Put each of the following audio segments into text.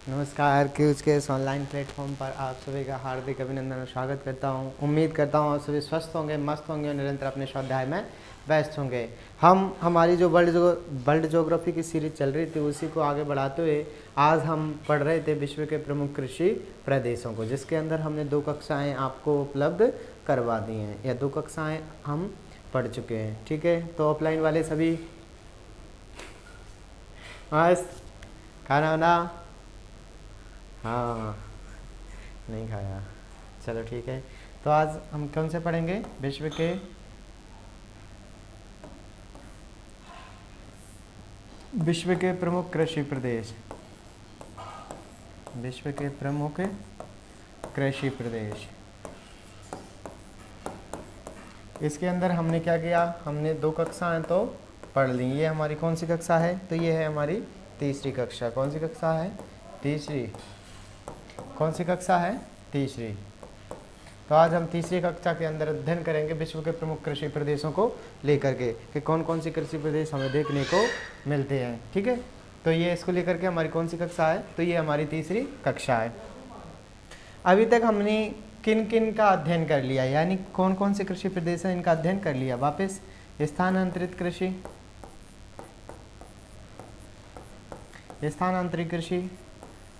नमस्कार। क्यूज के इस ऑनलाइन प्लेटफॉर्म पर आप सभी का हार्दिक अभिनंदन और स्वागत करता हूं। उम्मीद करता हूं आप सभी स्वस्थ होंगे, मस्त होंगे और निरंतर अपने स्वाध्याय में व्यस्त होंगे। हमारी जो वर्ल्ड ज्योग्राफी की सीरीज चल रही थी उसी को आगे बढ़ाते हुए आज हम पढ़ रहे थे विश्व के प्रमुख कृषि प्रदेशों को, जिसके अंदर हमने 2 कक्षाएँ आपको उपलब्ध करवा दी हैं, या 2 कक्षाएँ हम पढ़ चुके हैं। ठीक है, तो ऑफलाइन वाले सभी बस खाना वाना, हाँ नहीं खाया, चलो ठीक है। तो आज हम कौन से पढ़ेंगे? विश्व के प्रमुख कृषि प्रदेश। विश्व के प्रमुख कृषि प्रदेश, इसके अंदर हमने क्या किया? हमने 2 कक्षाएं तो पढ़ ली। ये हमारी कौन सी कक्षा है? तो ये है हमारी तीसरी कक्षा। कौन सी कक्षा है? तीसरी। कौन सी कक्षा है? तीसरी। तो आज हम तीसरी कक्षा के अंदर अध्ययन करेंगे विश्व के प्रमुख कृषि प्रदेशों को लेकर के, कि कौन कौन सी कृषि प्रदेश हमें देखने को मिलते हैं। ठीक है, तो ये इसको लेकर के हमारी कौन सी कक्षा है? तो ये हमारी तीसरी कक्षा है। अभी तक हमने किन किन का अध्ययन कर लिया, यानी कौन कौन से कृषि प्रदेश हैं इनका अध्ययन कर लिया। वापस स्थानांतरित कृषि, स्थानांतरित कृषि।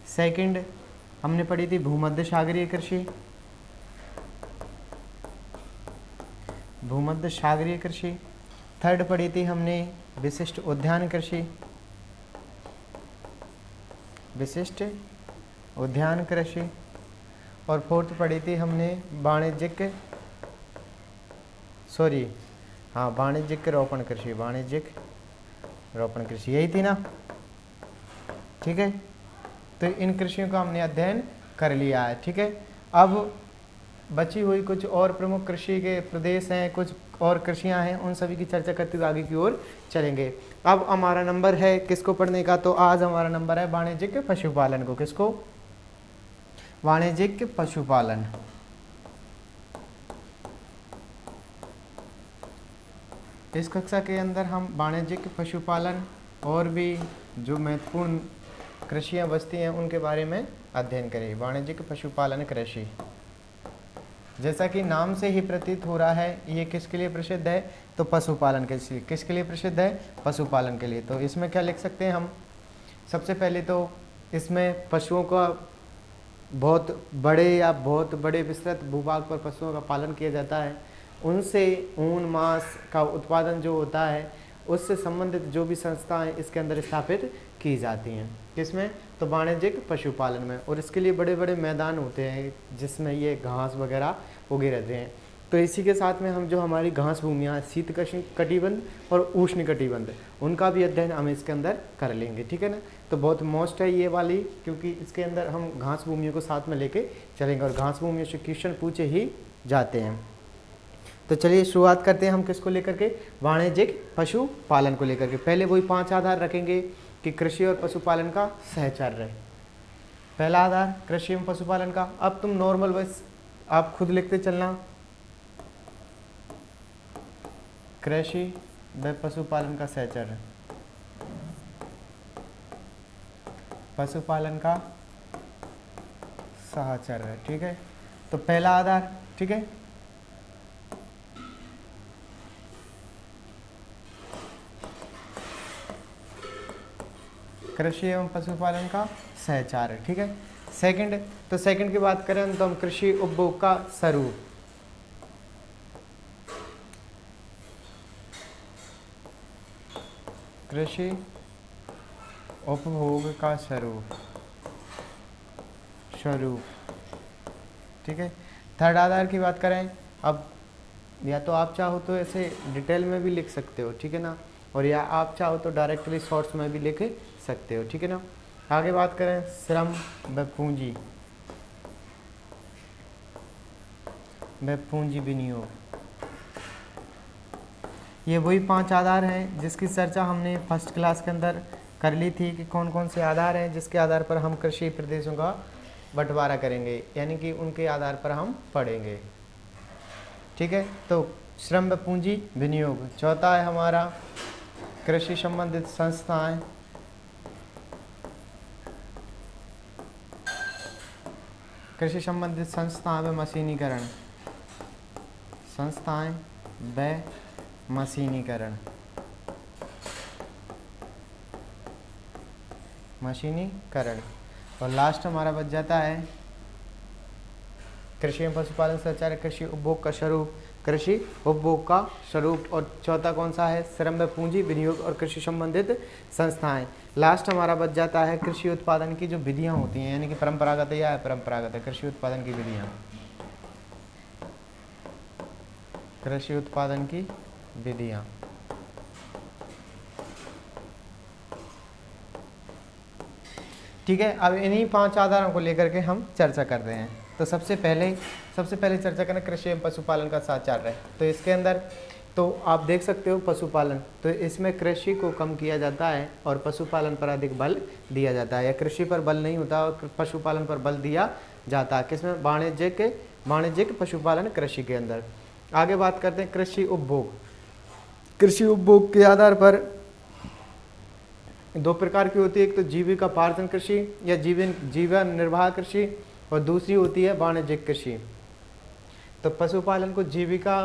सेकंड हमने पढ़ी थी भूमध्य सागरीय कृषि, भूमध्य सागरीय कृषि। थर्ड पढ़ी थी हमने विशिष्ट उद्यान कृषि, विशिष्ट उद्यान कृषि। और फोर्थ पढ़ी थी हमने वाणिज्यिक रोपण कृषि, वाणिज्यिक रोपण कृषि, यही थी ना? ठीक है, तो इन कृषियों का हमने अध्ययन कर लिया है। ठीक है, अब बची हुई कुछ और प्रमुख कृषि के प्रदेश हैं, कुछ और कृषियां हैं, उन सभी की चर्चा करते हुए आगे की ओर चलेंगे। अब हमारा नंबर है किसको पढ़ने का? तो आज हमारा नंबर है वाणिज्यिक पशुपालन को। किसको? वाणिज्यिक पशुपालन। इस कक्षा के अंदर हम वाणिज्यिक पशुपालन और भी जो महत्वपूर्ण कृषियाँ बचती हैं उनके बारे में अध्ययन करें। वाणिज्यिक पशुपालन कृषि, जैसा कि नाम से ही प्रतीत हो रहा है, ये किसके लिए प्रसिद्ध है? तो पशुपालन के लिए। किसके लिए प्रसिद्ध है? पशुपालन के लिए। तो इसमें क्या लिख सकते हैं हम? सबसे पहले तो इसमें पशुओं का बहुत बड़े विस्तृत भूभाग पर पशुओं का पालन किया जाता है। उनसे ऊन मांस का उत्पादन जो होता है उससे संबंधित जो भी संस्थाएं इसके अंदर स्थापित की जाती हैं। किसमें? तो वाणिज्यिक पशुपालन में। और इसके लिए बड़े बड़े मैदान होते हैं जिसमें ये घास वगैरह उगे रहते हैं। तो इसी के साथ में हम जो हमारी घास भूमियाँ शीत कटिबंध और उष्ण कटिबंध, उनका भी अध्ययन हम इसके अंदर कर लेंगे। ठीक है ना? तो बहुत मोस्ट है ये वाली, क्योंकि इसके अंदर हम घास भूमियों को साथ में लेके चलेंगे और घास भूमियों से क्वेश्चन पूछे ही जाते हैं। तो चलिए शुरुआत करते हैं हम किसको लेकर के? वाणिज्यिक पशुपालन को लेकर के। पहले वही 5 आधार रखेंगे कि कृषि और पशुपालन का सहचर्य। पहला आधार कृषि एवं पशुपालन का। अब तुम नॉर्मल बस आप खुद लिखते चलना, कृषि व पशुपालन का सहचर्य, पशुपालन का साहचर्य। ठीक है, तो पहला आधार। ठीक है, कृषि एवं पशुपालन का सहचार्य। ठीक है, सेकंड, तो सेकंड की बात करें तो हम कृषि उपभोग का स्वरूप, कृषि उपभोग का स्वरूप। ठीक है, थर्ड आधार की बात करें, अब या तो आप चाहो तो ऐसे डिटेल में भी लिख सकते हो, ठीक है ना, और या आप चाहो तो डायरेक्टली शॉर्ट्स में भी लिख सकते हो, ठीक है ना। आगे बात करें श्रम व पूंजी, विनियोग। ये वही 5 आधार हैं जिसकी चर्चा हमने फर्स्ट क्लास के अंदर कर ली थी कि कौन कौन से आधार हैं जिसके आधार पर हम कृषि प्रदेशों का बंटवारा करेंगे, यानी कि उनके आधार पर हम पढ़ेंगे। ठीक है, तो श्रम व पूंजी विनियोग। चौथा है हमारा कृषि संबंधित संस्थाएं, कृषि संबंधित संस्थाएं व मशीनीकरण, संस्थाएं व मशीनीकरण, मशीनीकरण। और लास्ट हमारा बच जाता है कृषि एवं पशुपालन सहचार्य, कृषि उपभोग का स्वरूप, कृषि उपभोग का स्वरूप। और चौथा कौन सा है? श्रम व पूंजी विनियोग और कृषि संबंधित संस्थाएं। लास्ट हमारा बच जाता है कृषि उत्पादन की जो विधियां होती हैं, यानी कि परंपरागत या अपरंपरागत है, कृषि उत्पादन की विधियां, कृषि उत्पादन की विधियां। ठीक है, अब इन्हीं 5 आधारों को लेकर के हम चर्चा करते हैं। तो सबसे पहले चर्चा करें कृषि एवं पशुपालन का साचार्य। तो इसके अंदर तो आप देख सकते हो पशुपालन, तो इसमें कृषि को कम किया जाता है और पशुपालन पर अधिक बल दिया जाता है, या कृषि पर बल नहीं होता और पशुपालन पर बल दिया जाता है। किसमें? वाणिज्यिक पशुपालन कृषि के अंदर। आगे बात करते हैं कृषि उपभोग। कृषि उपभोग के आधार पर 2 प्रकार की होती है, एक तो जीविका पार्जन कृषि या जीवन निर्वाह कृषि, और दूसरी होती है वाणिज्यिक कृषि। तो पशुपालन को जीविका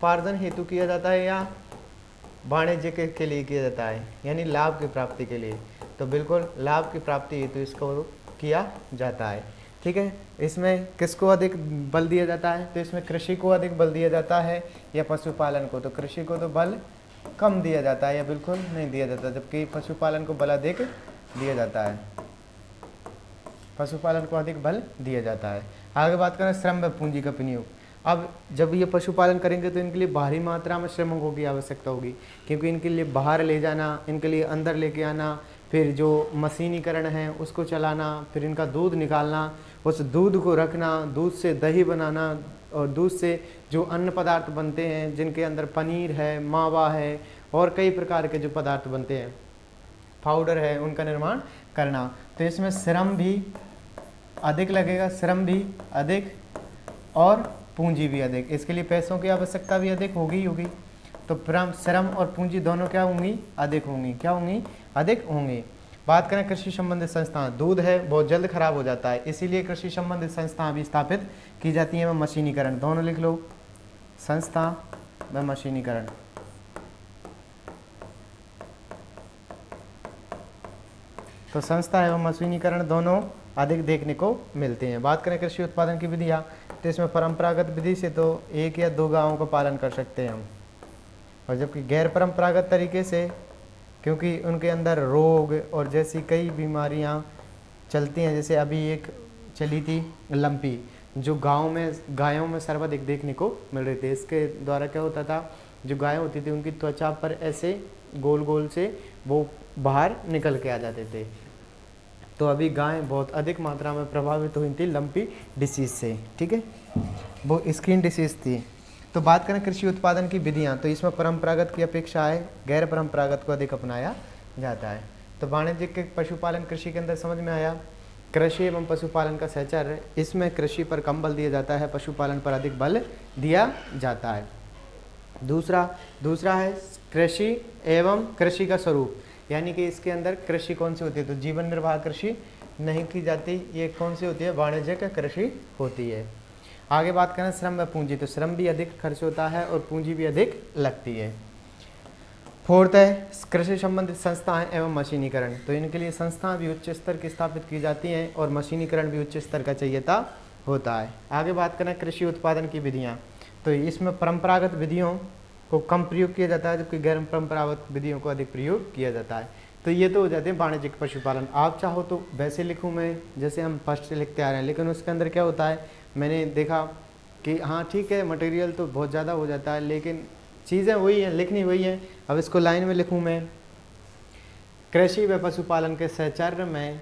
पार्जन हेतु किया जाता है या वाणिज्य के लिए किया जाता है, यानी लाभ की प्राप्ति के लिए। तो बिल्कुल लाभ की प्राप्ति हेतु इसको किया जाता है। ठीक है, इसमें किसको अधिक बल दिया जाता है? तो इसमें कृषि को अधिक बल दिया जाता है या पशुपालन को? तो कृषि को तो बल कम दिया जाता है या बिल्कुल नहीं दिया जाता, जबकि पशुपालन को बल अधिक दिया जाता है, पशुपालन को अधिक बल दिया जाता है। आगे बात करें श्रम व पूंजी का विनियोग। अब जब ये पशुपालन करेंगे तो इनके लिए भारी मात्रा में श्रमिकों की आवश्यकता होगी, क्योंकि इनके लिए बाहर ले जाना, इनके लिए अंदर लेके आना, फिर जो मशीनीकरण है उसको चलाना, फिर इनका दूध निकालना, उस दूध को रखना, दूध से दही बनाना, और दूध से जो अन्य पदार्थ बनते हैं जिनके अंदर पनीर है, मावा है और कई प्रकार के जो पदार्थ बनते हैं, पाउडर है, उनका निर्माण करना। तो इसमें श्रम भी अधिक लगेगा, श्रम भी अधिक और पूंजी भी अधिक। इसके लिए पैसों की आवश्यकता भी अधिक होगी। तो श्रम और पूंजी दोनों क्या होंगी? अधिक होंगी। क्या होंगी? अधिक होंगी। बात करें कृषि संबंधित संस्थान। दूध है बहुत जल्द खराब हो जाता है, इसीलिए कृषि संबंधित संस्थाएं भी स्थापित की जाती हैं। मशीनीकरण, दोनों लिख लो, संस्था व मशीनीकरण। तो संस्था एवं मशीनीकरण दोनों अधिक देखने को मिलते हैं। बात करें कृषि उत्पादन की विधियाँ, तो इसमें परंपरागत विधि से तो 1 या 2 गांवों का पालन कर सकते हैं हम, और जबकि गैर परंपरागत तरीके से, क्योंकि उनके अंदर रोग और जैसी कई बीमारियां चलती हैं, जैसे अभी एक चली थी लंपी, जो गायों में सर्वाधिक देखने को मिल रही थी। इसके द्वारा क्या होता था, जो गायें होती थी उनकी त्वचा पर ऐसे गोल गोल से वो बाहर निकल के आ जाते थे। तो अभी गायें बहुत अधिक मात्रा में प्रभावित हुई थी लंपी डिसीज से। ठीक है, वो स्किन डिसीज थी। तो बात करें कृषि उत्पादन की विधियाँ, तो इसमें परंपरागत की अपेक्षा है गैर परंपरागत को अधिक अपनाया जाता है। तो वाणिज्यिक पशुपालन कृषि के अंदर समझ में आया। कृषि एवं पशुपालन का सहचर्य, इसमें कृषि पर कम बल दिया जाता है, पशुपालन पर अधिक बल दिया जाता है। दूसरा है कृषि एवं कृषि का स्वरूप, यानी कि इसके अंदर कृषि कौन सी होती है? तो जीवन निर्वाह कृषि नहीं की जाती, ये कौन सी होती है? वाणिज्यिक कृषि होती है। आगे बात करें श्रम व पूंजी, तो श्रम भी अधिक खर्च होता है और पूंजी भी अधिक लगती है। 4th है कृषि संबंधित संस्थाएं एवं मशीनीकरण, तो इनके लिए संस्थाएं भी उच्च स्तर की स्थापित की जाती हैं और मशीनीकरण भी उच्च स्तर का चाहिएता होता है। आगे बात करें कृषि उत्पादन की विधियाँ, तो इसमें परंपरागत विधियों को कम प्रयोग किया जाता है, जबकि गैर परंपरागत विधियों को अधिक प्रयोग किया जाता है। तो ये तो हो जाते हैं वाणिज्यिक पशुपालन। आप चाहो तो वैसे लिखूँ मैं, जैसे हम फर्स्ट से लिखते आ रहे हैं, लेकिन उसके अंदर क्या होता है, मैंने देखा कि हाँ ठीक है मटेरियल तो बहुत ज़्यादा हो जाता है, लेकिन चीज़ें वही हैं, लिखनी वही है। अब इसको लाइन में लिखूँ मैं, कृषि व पशुपालन के सहचर्य में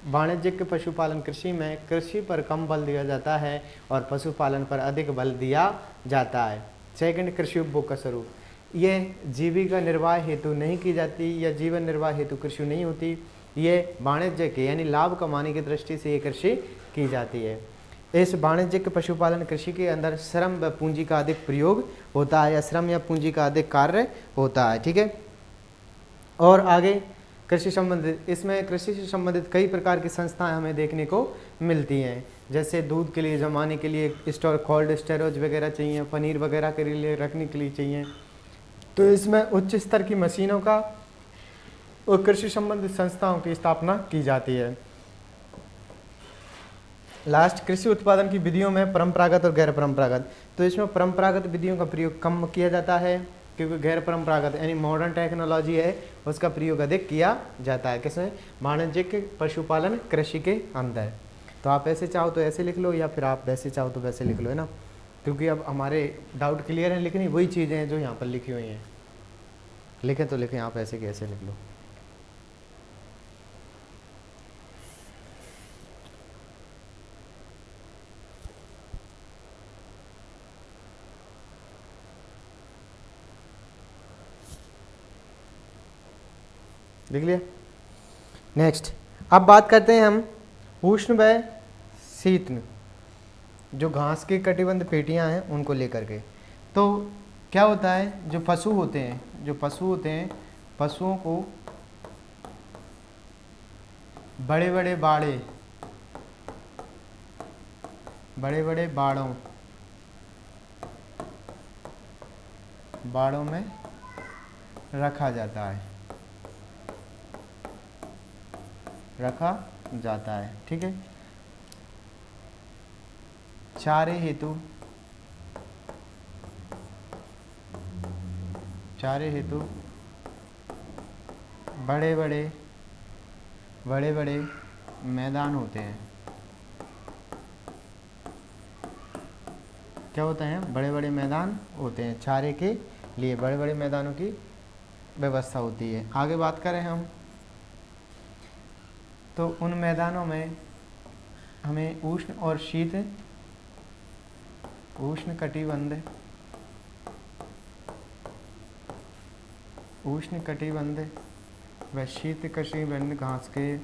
वाणिज्यिक पशुपालन कृषि में कृषि पर कम बल दिया जाता है और पशुपालन पर अधिक बल दिया जाता है। 2nd कृषि उपभोग का स्वरूप, ये जीविका निर्वाह हेतु नहीं की जाती या जीवन निर्वाह हेतु कृषि नहीं होती, ये वाणिज्य के यानी लाभ कमाने की दृष्टि से ये कृषि की जाती है। इस वाणिज्यिक पशुपालन कृषि के अंदर श्रम व पूंजी का अधिक प्रयोग होता है या श्रम या पूंजी का अधिक कार्य होता है। ठीक है, और आगे कृषि संबंधित, इसमें कृषि से संबंधित कई प्रकार की संस्थाएं हमें देखने को मिलती हैं, जैसे दूध के लिए जमाने के लिए स्टोर कोल्ड स्टोरेज वगैरह चाहिए, पनीर वगैरह के लिए रखने के लिए चाहिए। तो इसमें उच्च स्तर की मशीनों का और कृषि संबंधित संस्थाओं की स्थापना की जाती है। लास्ट, कृषि उत्पादन की विधियों में परंपरागत और गैर परंपरागत। तो इसमें परंपरागत विधियों का प्रयोग कम किया जाता है, क्योंकि गैर परंपरागत यानी मॉडर्न टेक्नोलॉजी है उसका प्रयोग अधिक किया जाता है। किसमें? वाणिज्यिक पशुपालन कृषि के अंदर। तो आप ऐसे चाहो तो ऐसे लिख लो, या फिर आप वैसे चाहो तो वैसे लिख लो, है ना, क्योंकि अब हमारे डाउट क्लियर है, लिखनी वही चीज़ें हैं जो यहाँ पर लिखी हुई हैं। लिखें तो लिखें, आप ऐसे कैसे लिख लो। लिख लिया। नेक्स्ट, अब बात करते हैं हम उष्ण व शीतन, जो घास की कटिबंध पेटियां हैं उनको लेकर के। तो क्या होता है, जो पशु होते हैं, पशुओं को बड़े बड़े बाड़ों में रखा जाता है, ठीक है। चारे हेतु बड़े बड़े मैदान होते हैं। क्या होते हैं? बड़े बड़े मैदान होते हैं, चारे के लिए बड़े बड़े मैदानों की व्यवस्था होती है। आगे बात करें हम, तो उन मैदानों में हमें उष्ण और शीत, उष्ण कटिबंध व शीत कटिबंध घास के,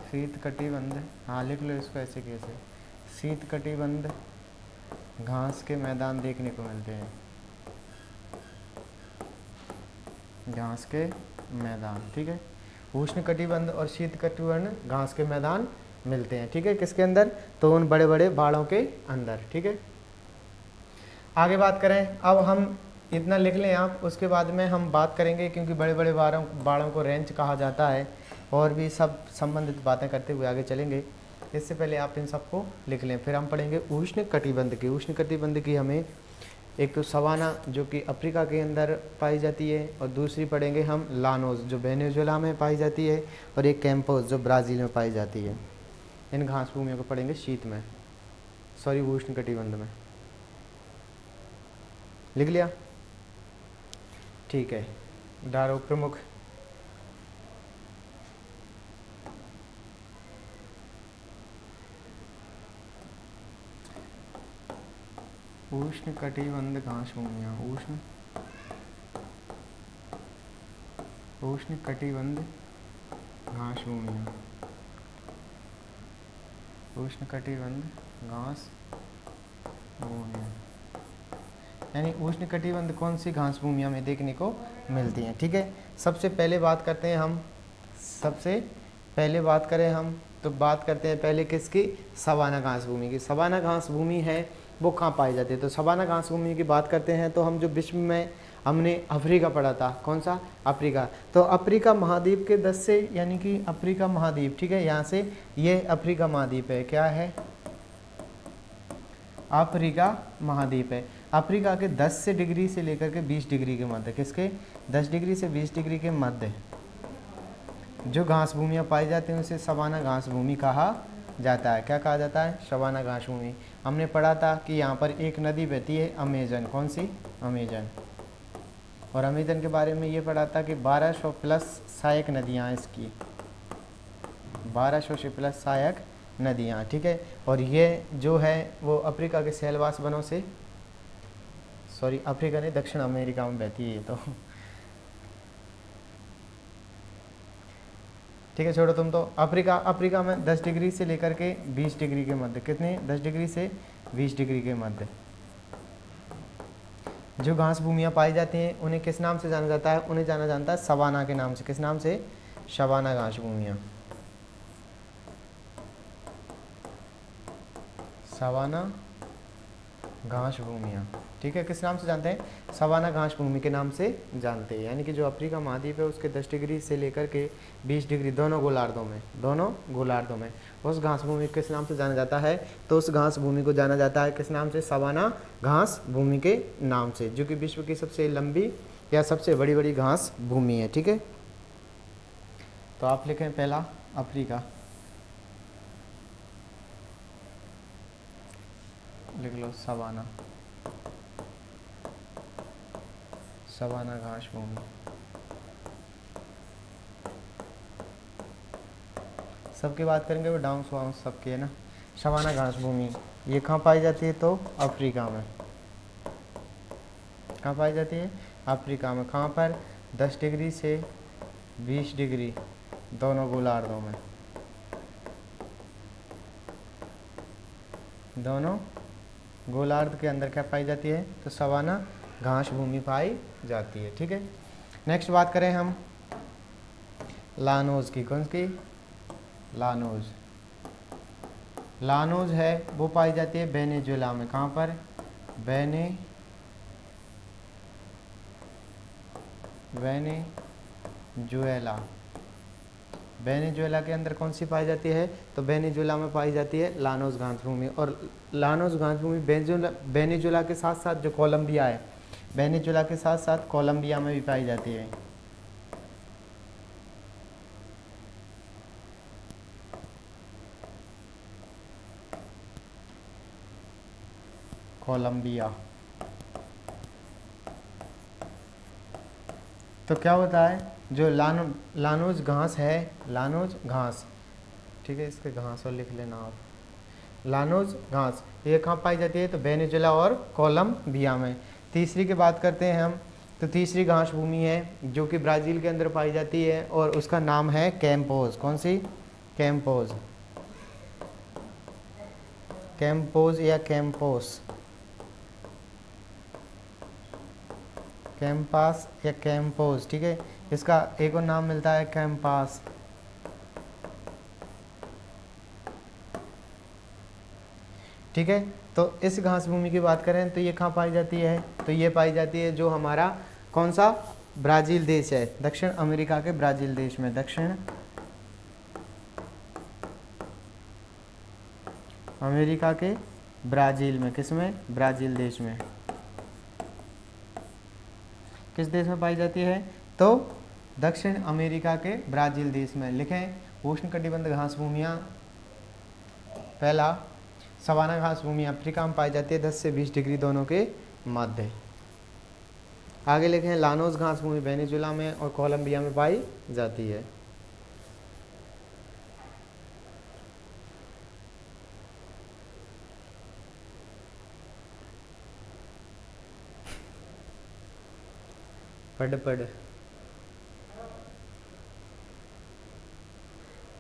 शीत कटिबंध, हाँ लिख लो इसको ऐसे कैसे, शीत कटिबंध घास के मैदान देखने को मिलते हैं, घास के मैदान, ठीक है। उष्ण कटिबंध और शीत कटिबंध घास के मैदान मिलते हैं, ठीक है। किसके अंदर? तो उन बड़े बड़े बाड़ों के अंदर, ठीक है। आगे बात करें, अब हम इतना लिख लें आप, उसके बाद में हम बात करेंगे, क्योंकि बड़े बड़े बाड़ों को रेंज कहा जाता है, और भी सब संबंधित बातें करते हुए आगे चलेंगे। इससे पहले आप इन सबको लिख लें, फिर हम पढ़ेंगे उष्ण कटिबंध की हमें एक तो सवाना जो कि अफ्रीका के अंदर पाई जाती है, और दूसरी पढ़ेंगे हम लानोस जो वेनेजुएला में पाई जाती है, और एक कैंपोस जो ब्राज़ील में पाई जाती है। इन घास भूमियों को पढ़ेंगे उष्ण कटिबंध में। लिख लिया? ठीक है। डारो प्रमुख। उष्ण कटिबंध घास भूमियाँ, उष्ण कटिबंध घास भूमियाँ, उष्ण कटिबंध घास भूमियाँ, यानी उष्ण कटिबंध कौन सी घास भूमियाँ में देखने को मिलती हैं, ठीक है। सबसे पहले बात करते हैं हम, तो बात करते हैं पहले किसकी? सवाना घास भूमि की। सवाना घास भूमि है वो कहाँ पाई जाती है? तो सवाना घास भूमि की बात करते हैं तो हम जो विश्व में हमने अफ्रीका पढ़ा था, कौन सा? अफ्रीका। तो अफ्रीका महाद्वीप के 10 से, यानी कि अफ्रीका महाद्वीप, ठीक है, यहाँ से ये अफ्रीका महाद्वीप है। क्या है? अफ्रीका महाद्वीप है। अफ्रीका के 10 से डिग्री से लेकर के 20 डिग्री के मध्य, किसके? 10 डिग्री से 20 डिग्री के मध्य जो घास भूमियाँ पाई जाती हैं उसे सवाना घास भूमि कहा जाता है। क्या कहा जाता है? सवाना घास भूमि। हमने पढ़ा था कि यहाँ पर एक नदी बहती है अमेजन। कौन सी? अमेजन। और अमेजन के बारे में ये पढ़ा था कि 1200 प्लस सहायक नदियाँ हैं इसकी, 1200 से प्लस सहायक नदियाँ, ठीक है। और ये जो है वो अफ्रीका के सहलवास वनों से, अफ्रीका नहीं, दक्षिण अमेरिका में बहती है, तो ठीक है, छोड़ो तुम तो। अफ्रीका में 10 डिग्री से लेकर के 20 डिग्री के मध्य, कितने? 10 डिग्री से 20 डिग्री के मध्य जो घास भूमियाँ पाई जाती हैं उन्हें किस नाम से जाना जाता है? उन्हें जाना जाता है सवाना के नाम से। किस नाम से? सवाना घास भूमियाँ। सवाना घास भूमियाँ, ठीक है, किस नाम से जानते हैं? सवाना घास भूमि के नाम से जानते हैं। यानी कि जो अफ्रीका महाद्वीप है उसके 10 डिग्री से लेकर के 20 डिग्री दोनों गोलार्धों में उस घास भूमि किस नाम से जाना जाता है? तो उस घास भूमि को जाना जाता है किस नाम से? सवाना घास भूमि के नाम से, जो कि विश्व की सबसे लंबी या सबसे बड़ी घास भूमि है, ठीक है। तो आप लिखें पहला अफ्रीका, लिख लो सवाना घास भूमि। सबकी बात करेंगे वो डाउंस वाउंस सबकी है ना। सवाना घास भूमि ये कहाँ पाई जाती है? तो अफ्रीका में। कहाँ पाई जाती है? अफ्रीका में। कहाँ पर? 10 डिग्री से 20 डिग्री दोनों गोलार्धों में, दोनों गोलार्ध के अंदर क्या पाई जाती है? तो सवाना घास भूमि पाई जाती है, ठीक है। नेक्स्ट बात करें हम लानोज की। कौन सी? लानोज है वो पाई जाती है वेनेजुएला में। कहाँ पर? वेनेजुएला के अंदर कौन सी पाई जाती है? तो वेनेजुएला में पाई जाती है लानोज घास भूमि। और लानोज घास भूमि वेनेजुएला के साथ साथ जो कोलंबिया है, वेनेजुएला के साथ साथ कोलंबिया में भी पाई जाती है। कोलंबिया। तो क्या होता है? जो लानोज घास है, लानोज घास, ठीक है, इसके घास और लिख लेना आप। लानोज घास ये कहाँ पाई जाती है? तो वेनेजुएला और कोलंबिया में। तीसरी की बात करते हैं हम, तो तीसरी घास भूमि है जो कि ब्राज़ील के अंदर पाई जाती है और उसका नाम है कैम्पोज। कौन सी? कैम्पोज या कैम्पोस, कैंपास या कैंपोस, ठीक है। इसका एक और नाम मिलता है कैंपास। ठीक है, तो इस घास भूमि की बात करें तो ये कहाँ पाई जाती है? तो ये पाई जाती है जो हमारा कौन सा ब्राज़ील देश है, दक्षिण अमेरिका के ब्राज़ील देश में, दक्षिण अमेरिका के ब्राज़ील में। किस में? ब्राज़ील देश में। किस देश में पाई जाती है? तो दक्षिण अमेरिका के ब्राज़ील देश में। लिखें उष्णकटिबंध घास भूमियाँ। पहला सवाना घास भूमि अफ्रीका में पाई जाती है 10 से 20 डिग्री दोनों के मध्य। आगे लिखें लानोज घास भूमि वेनेजुएला में और कोलंबिया में पाई जाती है। पढ़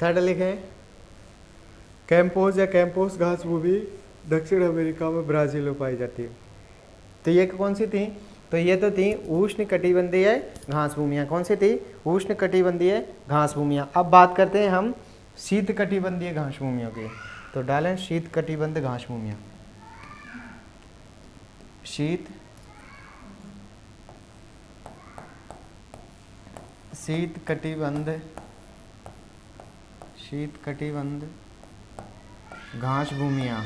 थर्ड लिखें कैंपोस या कैंपोस घास भूमि दक्षिण अमेरिका में ब्राज़ील में पाई जाती है। तो ये कौन सी थी? तो ये तो थी उष्णकटिबंधीय घास भूमियाँ। कौन सी थी? उष्णकटिबंधीय घास भूमियाँ। अब बात करते हैं हम शीतकटिबंधीय घास भूमियों की। तो डालें शीतकटिबंध घास भूमियाँ। शीतकटिबंध घास भूमियाँ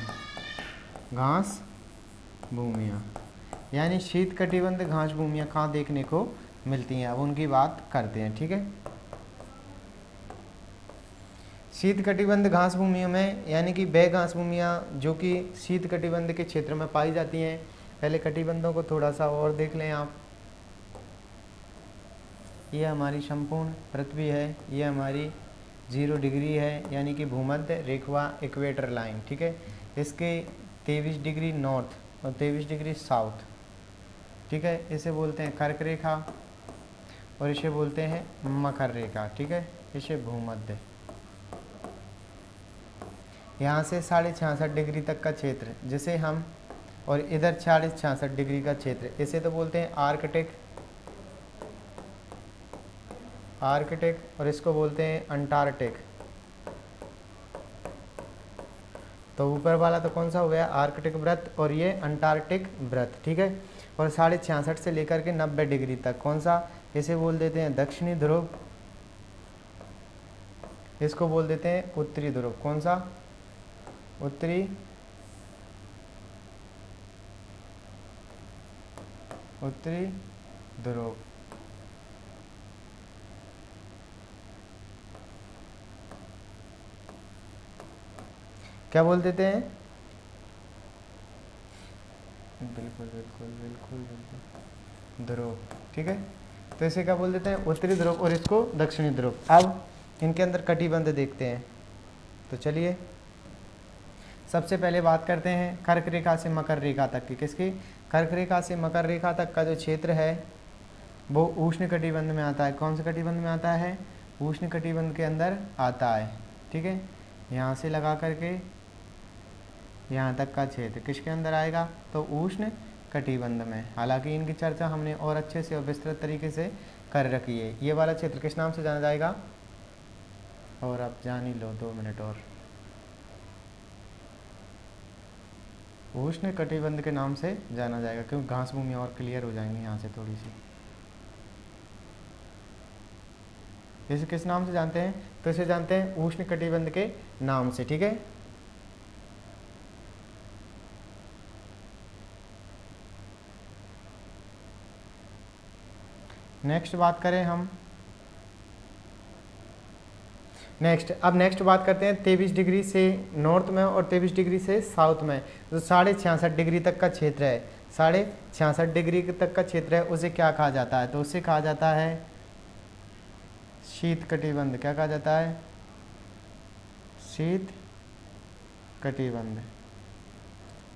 यानी शीतकटिबंध घास भूमियाँ कहाँ देखने को मिलती हैं, अब उनकी बात करते हैं, ठीक है। शीतकटिबंध घास भूमियों में यानी कि वह घास भूमियाँ जो कि शीतकटिबंध के क्षेत्र में पाई जाती हैं। पहले कटिबंधों को थोड़ा सा और देख लें आप। ये हमारी संपूर्ण पृथ्वी है, ये हमारी 0 डिग्री है यानी कि भूमध्य रेखा इक्वेटर लाइन, ठीक है। इसके 23 डिग्री नॉर्थ और 23 डिग्री साउथ, ठीक है। इसे बोलते हैं कर्क रेखा और इसे बोलते हैं मकर रेखा, ठीक है। इसे भूमध्य। यहाँ से 66.5 डिग्री तक का क्षेत्र जिसे हम, और इधर 66 डिग्री का क्षेत्र, इसे तो बोलते हैं आर्कटिक और इसको बोलते हैं अंटार्कटिक। तो ऊपर वाला तो कौन सा हो गया, आर्कटिक वृत्त, और ये अंटार्कटिक वृत्त, ठीक है। और 66.5 से लेकर के 90 डिग्री तक कौन सा, इसे बोल देते हैं दक्षिणी ध्रुव, इसको बोल देते हैं उत्तरी ध्रुव। कौन सा, उत्तरी ध्रुव। क्या बोल देते हैं, बिल्कुल बिल्कुल बिल्कुल बिल्कुल ध्रुव, ठीक है। तो इसे क्या बोल देते हैं, उत्तरी ध्रुव, और इसको दक्षिणी ध्रुव। अब इनके अंदर कटिबंध देखते हैं। तो चलिए सबसे पहले बात करते हैं कर्क रेखा से मकर रेखा तक की। किसकी, कर्क रेखा से मकर रेखा तक का जो क्षेत्र है वो उष्ण कटिबंध में आता है। कौन से कटिबंध में आता है, उष्ण कटिबंध के अंदर आता है, ठीक है। यहाँ से लगा करके यहाँ तक का क्षेत्र किसके अंदर आएगा, तो उष्ण कटिबंध में। हालांकि इनकी चर्चा हमने और अच्छे से और विस्तृत तरीके से कर रखी है। ये वाला क्षेत्र किस नाम से जाना जाएगा, और आप जान ही लो, 2 मिनट और, उष्ण कटिबंध के नाम से जाना जाएगा, क्योंकि घास भूमि और क्लियर हो जाएंगी यहाँ से थोड़ी सी। इसे किस नाम से जानते हैं, तो इसे जानते हैं उष्ण कटिबंध के नाम से, ठीक है। नेक्स्ट बात करें हम, नेक्स्ट बात करते हैं 23 डिग्री से नॉर्थ में और 23 डिग्री से साउथ में जो 66.5 डिग्री तक का क्षेत्र है, 66.5 डिग्री तक का क्षेत्र है, उसे क्या कहा जाता है, तो उसे कहा जाता है शीत कटिबंध। क्या कहा जाता है, शीत कटिबंध।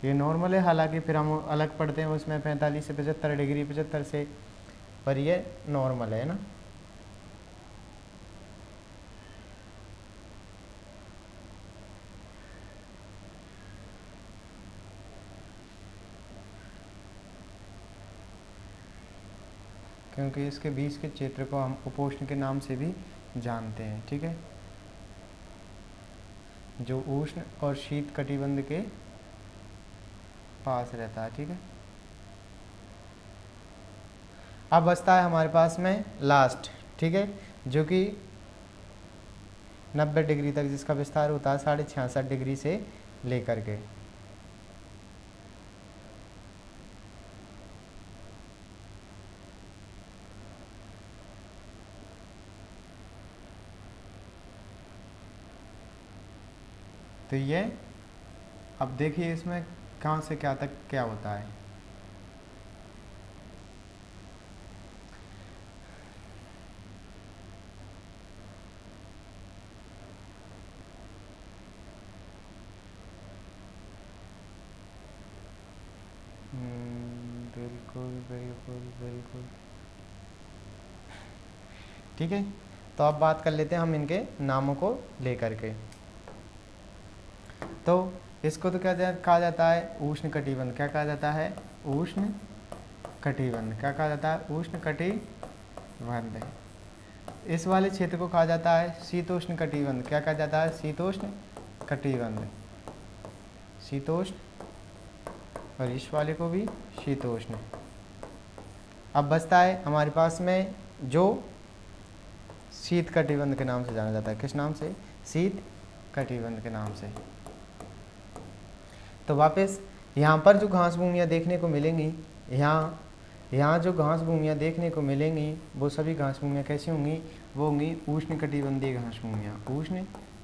ये नॉर्मल है, हालांकि फिर हम अलग पढ़ते हैं उसमें 45 से 75 डिग्री, 75 से, पर ये नॉर्मल है ना। क्योंकि इसके बीच के क्षेत्र को हम उपोष्ण के नाम से भी जानते हैं, ठीक है, जो उष्ण और शीत कटिबंध के पास रहता है, ठीक है। अब बचता है हमारे पास में लास्ट, ठीक है, जो कि 90 डिग्री तक जिसका विस्तार होता है 66.5 डिग्री से लेकर के। तो ये अब देखिए इसमें कहाँ से क्या तक क्या होता है। बिल्कुल बिल्कुल बिल्कुल, ठीक है। तो अब बात कर लेते हैं हम इनके नामों को लेकर के। तो इसको तो क्या कहा जाता है, उष्ण कटिबंध। क्या कहा जाता है, उष्ण कटिबंध। क्या कहा जाता है, उष्ण कटिबंध। इस वाले क्षेत्र को कहा जाता है शीतोष्ण कटिबंध। क्या कहा जाता है, शीतोष्ण कटिबंध, शीतोष्ण, और इस वाले को भी शीतोष्ण। अब बचता है हमारे पास में जो शीत कटिबंध के नाम से जाना जाता है। किस नाम से, शीत कटिबंध के नाम से। तो वापस यहाँ पर जो घास भूमियाँ देखने को मिलेंगी, यहाँ जो घास भूमियाँ देखने को मिलेंगी वो सभी घास भूमियाँ कैसी होंगी, वो होंगी उष्ण कटिबंधीय घास भूमियाँ। उष्ण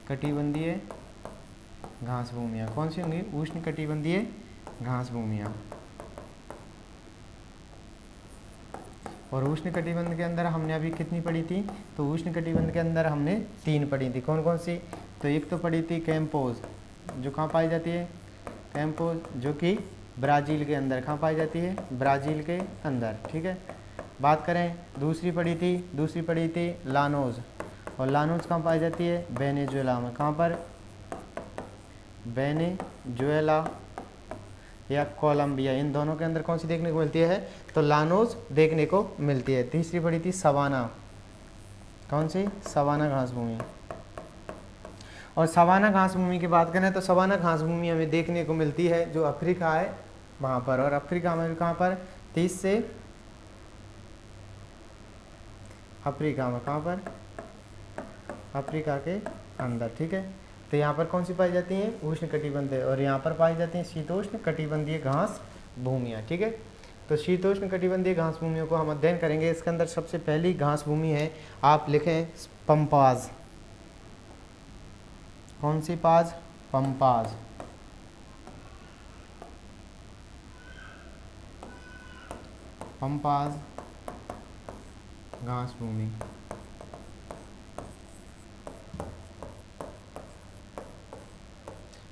कटिबंधीय घास भूमियाँ कौन सी होंगी, उष्ण कटिबंधीय घास भूमियाँ। और उष्ण कटिबंध के अंदर हमने अभी कितनी पढ़ी थी, तो उष्ण कटिबंध के अंदर हमने 3 पढ़ी थी। कौन कौन सी, तो एक तो पढ़ी थी कैंपोज, जो कहाँ पाई जाती है, कैंपोज, जो कि ब्राज़ील के अंदर कहाँ पाई जाती है, ब्राज़ील के अंदर, ठीक है। बात करें दूसरी पढ़ी थी लानोज, और लानोज कहाँ पाई जाती है, वेनेजुएला में। कहाँ पर, वेनेजुएला या कोलंबिया, इन दोनों के अंदर कौन सी देखने को मिलती है, तो लानोज देखने को मिलती है। तीसरी पढ़ी थी सवाना, कौन सी, सवाना घास भूमि। और सवाना घास भूमि की बात करें तो सवाना घास भूमि हमें देखने को मिलती है जो अफ्रीका है वहाँ पर, और अफ्रीका में भी कहाँ पर 30 से अफ्रीका में, कहाँ पर अफ्रीका के अंदर, ठीक है। तो यहाँ पर कौन सी पाई जाती हैं, उष्ण कटिबंधीय, और यहाँ पर पाई जाती हैं शीतोष्ण कटिबंधीय घास भूमियाँ, ठीक है। तो शीतोष्ण कटिबंधीय घास भूमियों को हम अध्ययन करेंगे। इसके अंदर सबसे पहली घास भूमि है, आप लिखें पंपाज। कौन सी पाज, पंपाज। पंपाज घास भूमि।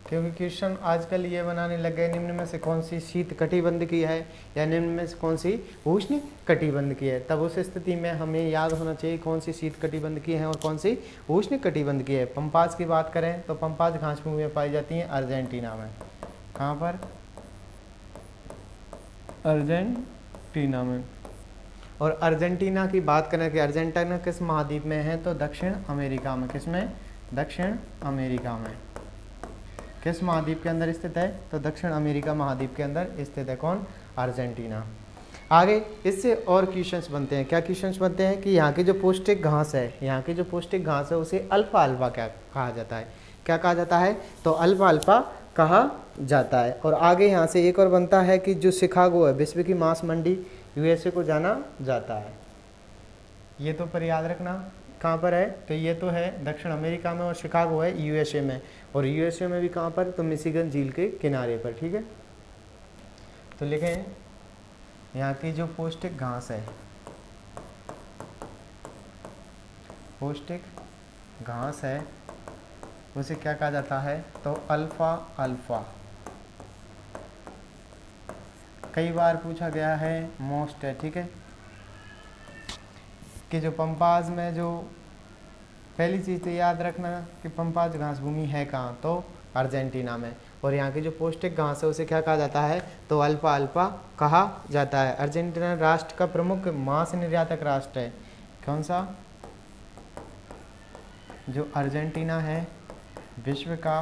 क्योंकि क्वेश्चन आजकल ये बनाने लग गए, निम्न में से कौन सी शीत कटिबंध की है या निम्न में से कौन सी उष्ण कटिबंध की है, तब उस स्थिति में हमें याद होना चाहिए कौन सी शीत कटिबंध की है और कौन सी उष्ण कटिबंध की है। पंपाज की बात करें तो पंपाज घास भूमियाँ पाई जाती हैं अर्जेंटीना में। कहाँ पर, अर्जेंटीना में। और अर्जेंटीना की बात करें कि अर्जेंटीना किस महाद्वीप में है, तो दक्षिण अमेरिका में। किस में, दक्षिण अमेरिका में। किस महाद्वीप के अंदर स्थित है, तो दक्षिण अमेरिका महाद्वीप के अंदर स्थित है। कौन, अर्जेंटीना। आगे इससे और क्वेश्चंस बनते हैं। क्या क्वेश्चंस बनते हैं कि यहाँ की जो पौष्टिक घास है, यहाँ की जो पौष्टिक घास है उसे अल्फा अल्फा क्या कहा जाता है, क्या कहा जाता है, तो अल्फा अल्फा कहा जाता है। और आगे यहाँ से एक और बनता है कि जो शिकागो है, विश्व की मांस मंडी यूएसए को जाना जाता है। ये तो पर याद रखना कहाँ पर है, तो ये तो है दक्षिण अमेरिका में, और शिकागो है यूएसए में। और यूएसए में भी कहाँ पर, तो मिशिगन झील के किनारे पर, ठीक है। तो लिखें यहाँ की जो पौष्टिक घास है, पौष्टिक घास है उसे क्या कहा जाता है, तो अल्फा अल्फा। कई बार पूछा गया है, मोस्ट है, ठीक है, कि जो पंपाज में जो पहली चीज़ तो याद रखना कि पंपाज घास भूमि है कहाँ, तो अर्जेंटीना में। और यहाँ की जो पौष्टिक घास है उसे क्या कहा जाता है, तो अल्फा अल्फा कहा जाता है। अर्जेंटीना राष्ट्र का प्रमुख मांस निर्यातक राष्ट्र है। कौन सा, जो अर्जेंटीना है विश्व का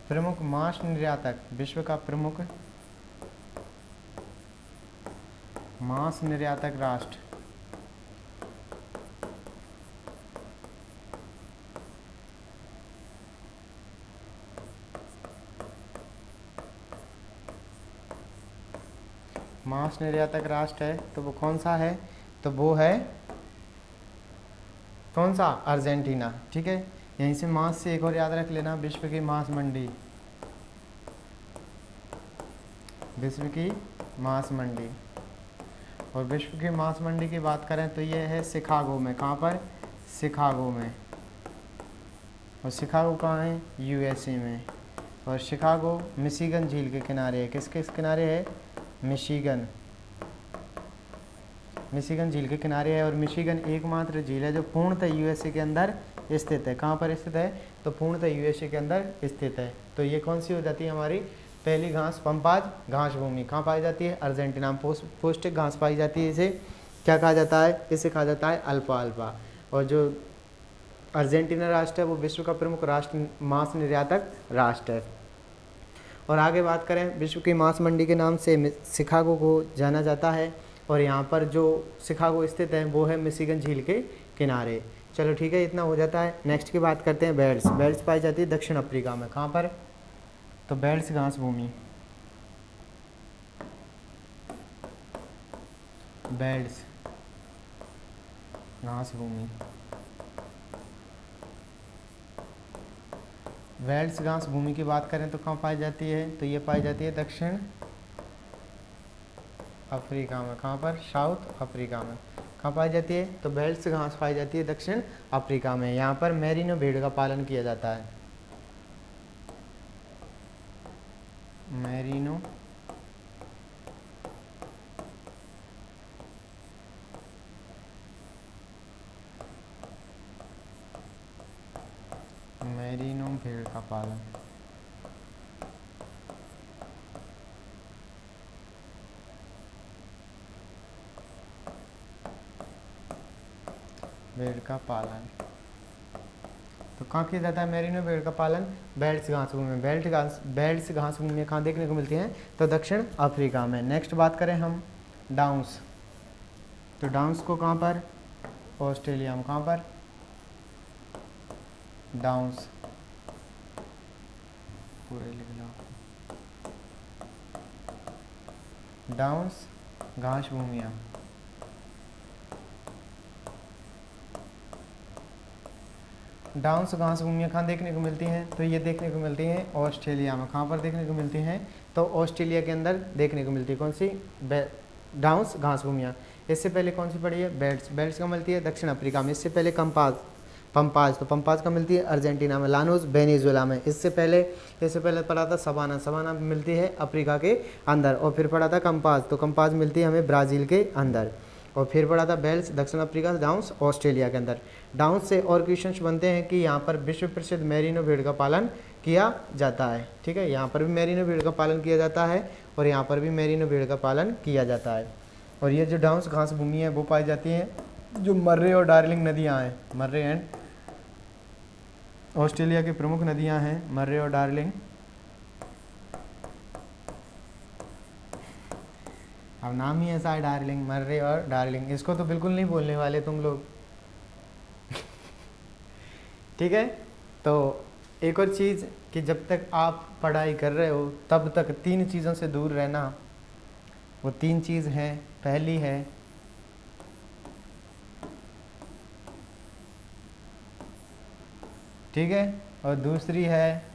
प्रमुख मांस निर्यातक, विश्व का प्रमुख मांस निर्यातक राष्ट्र। मांस निर्यातक राष्ट्र है तो वो कौन सा है, तो वो है कौन सा, अर्जेंटीना, ठीक है। यहीं से मांस से एक और याद रख लेना, विश्व की मांस मंडी, विश्व की मांस मंडी। और विश्व की मांस मंडी की बात करें तो ये है शिकागो में। कहाँ पर, शिकागो में। और शिकागो कहाँ है, यूएसए में। और शिकागो मिशिगन झील के किनारे है। किसके किनारे है, मिशिगन, मिशिगन झील के किनारे है। और मिशिगन एकमात्र झील है जो पूर्णतः यूएसए के अंदर स्थित है। कहाँ पर स्थित है, तो पूर्णतः यूएसए के अंदर स्थित है। तो ये कौन सी हो जाती है हमारी पहली घास, पंपाज घास भूमि। कहाँ पाई जाती है, अर्जेंटीना में पौष्टिक घास पाई जाती है। इसे क्या कहा जाता है, इसे कहा जाता है अल्फा अल्फा। और जो अर्जेंटीना राष्ट्र है वो विश्व का प्रमुख राष्ट्र मांस निर्यातक राष्ट्र है। और आगे बात करें, विश्व की मांस मंडी के नाम से शिकागो को जाना जाता है। और यहाँ पर जो शिकागो स्थित है वो है मिशिगन झील के किनारे। चलो ठीक है, इतना हो जाता है। नेक्स्ट की बात करते हैं, बेल्ट्स। बेल्ट्स पाई जाती है दक्षिण अफ्रीका में। कहाँ पर, तो बेल्ट्स घास भूमि, बेल्ट्स घास भूमि। बेल्ट्स घास भूमि की बात करें तो कहाँ पाई जाती है, तो ये पाई जाती है दक्षिण अफ्रीका में। कहाँ पर, साउथ अफ्रीका में। कहाँ पाई जाती है, तो बेल्ट्स घास पाई जाती है दक्षिण अफ्रीका में। यहाँ पर मेरिनो भेड़ का पालन किया जाता है। मेरिनो मेरिनो भेड़ का पालन, भेड़ का पालन। तो कहाँ किया जाता है मेरिनो भेड़ का पालन? बेल्ट्स घास भूमि में। बेल्ट्स घास भूमि में कहाँ देखने को मिलती हैं? तो दक्षिण अफ्रीका में। नेक्स्ट बात करें हम डाउन्स, तो डाउन्स को कहाँ पर? ऑस्ट्रेलिया में। कहाँ पर? डाउन्स पूरे लिख लो। डाउन्स घास भूमियाँ डाउन्स घास भूमियाँ कहाँ देखने को मिलती हैं? तो ये देखने को मिलती हैं ऑस्ट्रेलिया में। कहाँ पर देखने को मिलती हैं? तो ऑस्ट्रेलिया के अंदर देखने को मिलती है। कौन सी? डाउन्स घास भूमियाँ। इससे पहले कौन सी पड़ी है? बेल्ट्स। बेल्ट्स का मिलती है दक्षिण अफ्रीका में। इससे पहले पंपाज, तो पंपाज का मिलती है अर्जेंटीना में। लानोस वेनेजुएला में। इससे पहले पढ़ा था सवाना। सवाना मिलती है अफ्रीका के अंदर। और फिर पढ़ा था कंपास, तो कंपास मिलती है हमें ब्राज़ील के अंदर। और फिर पढ़ा था बेल्ट्स दक्षिण अफ्रीका, डाउन्स ऑस्ट्रेलिया के अंदर। डाउन्स से और क्वेश्चंस बनते हैं कि यहाँ पर विश्व प्रसिद्ध मेरिनो भेड़ का पालन किया जाता है। ठीक है, यहाँ पर भी मेरिनो भेड़ का पालन किया जाता है और यहाँ पर भी मेरिनो भेड़ का पालन किया जाता है। और ये जो डाउन्स घास भूमि है वो पाई जाती हैं जो मर्रे और डार्लिंग नदियाँ हैं। मर्रे एंड ऑस्ट्रेलिया की प्रमुख नदियाँ हैं मर्रे और डार्लिंग। अब नाम ही ऐसा है डार्लिंग, मर्रे और डार्लिंग। इसको तो बिल्कुल नहीं बोलने वाले तुम लोग। ठीक है, तो एक और चीज़ कि जब तक आप पढ़ाई कर रहे हो तब तक 3 चीज़ों से दूर रहना। वो 3 चीज़ हैं, पहली है ठीक है, और दूसरी है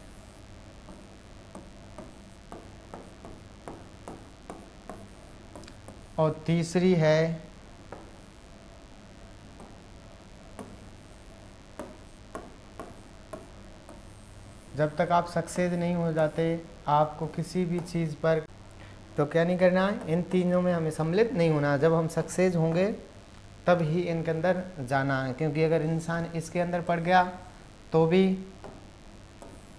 और तीसरी है जब तक आप सक्सेस नहीं हो जाते आपको किसी भी चीज़ पर, तो क्या नहीं करना है? इन तीनों में हमें सम्मिलित नहीं होना। जब हम सक्सेस होंगे तब ही इनके अंदर जाना है, क्योंकि अगर इंसान इसके अंदर पड़ गया तो भी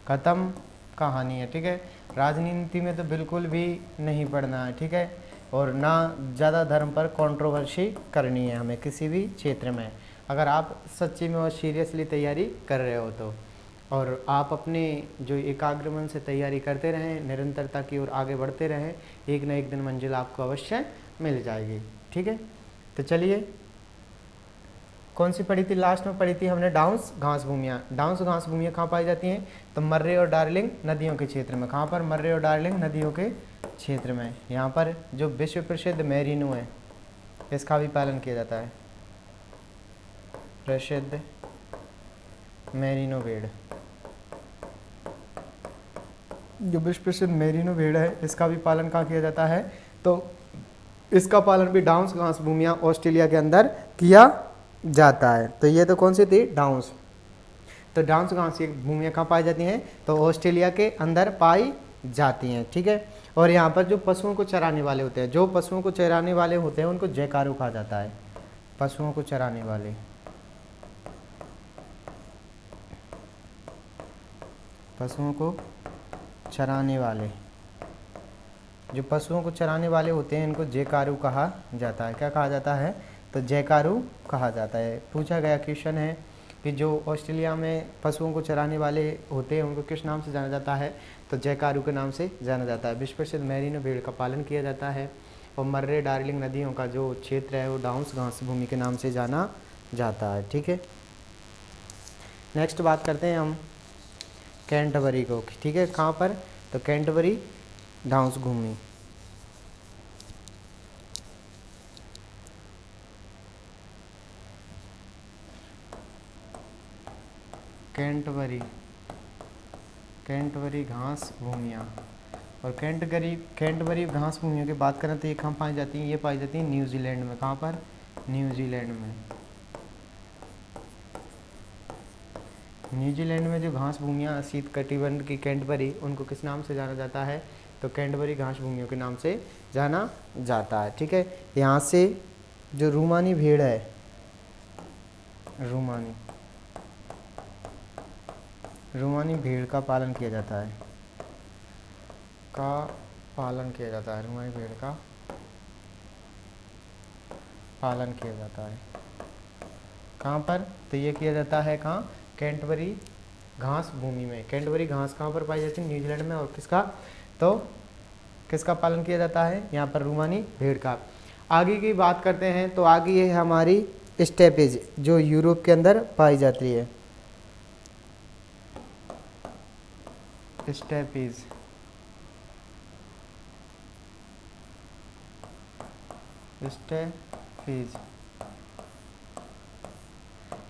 ख़त्म कहानी है। ठीक है, राजनीति में तो बिल्कुल भी नहीं पढ़ना है। ठीक है, और ना ज़्यादा धर्म पर कंट्रोवर्सी करनी है हमें किसी भी क्षेत्र में, अगर आप सच्ची में और सीरियसली तैयारी कर रहे हो तो। और आप अपने जो एकाग्र मन से तैयारी करते रहें, निरंतरता की ओर आगे बढ़ते रहें, एक न एक दिन मंजिल आपको अवश्य मिल जाएगी। ठीक है, तो चलिए कौन सी पढ़ी थी? लास्ट में पढ़ी थी हमने डाउन्स घास भूमियाँ। डाउन्स घास भूमियाँ कहाँ पाई जाती हैं? तो मर्रे और डार्लिंग नदियों के क्षेत्र में। कहाँ पर? मर्रे और डार्लिंग नदियों के क्षेत्र में। यहाँ पर जो विश्व प्रसिद्ध मेरिनो है इसका भी पालन किया जाता है। प्रसिद्ध मेरिनो भेड़, जो विश्व प्रसिद्ध मेरिनो भेड़ है इसका भी पालन कहाँ किया जाता है? तो इसका पालन भी डाउन्स घास भूमियाँ ऑस्ट्रेलिया के अंदर किया जाता है। तो ये तो कौन सी थी? डाउन्स। तो डाउन्स घास भूमियाँ कहाँ पाई जाती हैं? तो ऑस्ट्रेलिया के अंदर पाई जाती हैं। ठीक है, और यहाँ पर जो पशुओं को चराने वाले होते हैं, जो पशुओं को चराने वाले होते हैं उनको जयकारू कहा जाता है। पशुओं को चराने वाले, पशुओं को चराने वाले, जो पशुओं को चराने वाले होते हैं इनको जयकारू कहा जाता है। क्या कहा जाता है? तो जयकारू कहा जाता है। पूछा गया क्वेश्चन है कि जो ऑस्ट्रेलिया में पशुओं को चराने वाले होते हैं उनको किस नाम से जाना जाता है? तो जयकारू के नाम से जाना जाता है। विश्व प्रसिद्ध मेरिनो भेड़ का पालन किया जाता है और मर्रे डार्लिंग नदियों का जो क्षेत्र है वो डाउन्स घास भूमि के नाम से जाना जाता है। ठीक है, नेक्स्ट बात करते हैं हम कैंटरबरी को। ठीक है, कहाँ पर? तो कैंटरबरी डाउन्स भूमि। कैंटरबरी घास भूमियाँ। और कैंटरबरी घास भूमियों की बात करें तो ये कहाँ पाई जाती हैं? ये पाई जाती हैं न्यूजीलैंड में। कहाँ पर? न्यूजीलैंड में। न्यूजीलैंड में जो घास भूमियाँ शीत कटिबंध की कैंटरबरी, उनको किस नाम से जाना जाता है? तो कैंटरबरी घास भूमियों के नाम से जाना जाता है। ठीक है, यहाँ से जो रूमानी भेड़ है, रूमानी भेड़ का पालन किया जाता है। रूमानी भेड़ का पालन किया जाता है। कहाँ पर? तो ये किया जाता है कहाँ? कैंटरबरी घास भूमि में। कैंटरबरी घास कहाँ पर पाई जाती है? न्यूजीलैंड में। और किसका? तो किसका पालन किया जाता है यहाँ पर? रूमानी भेड़ का। आगे की बात करते हैं तो आगे ये है हमारी स्टेपेज जो यूरोप के अंदर पाई जाती है। स्टेपेज स्टेपेज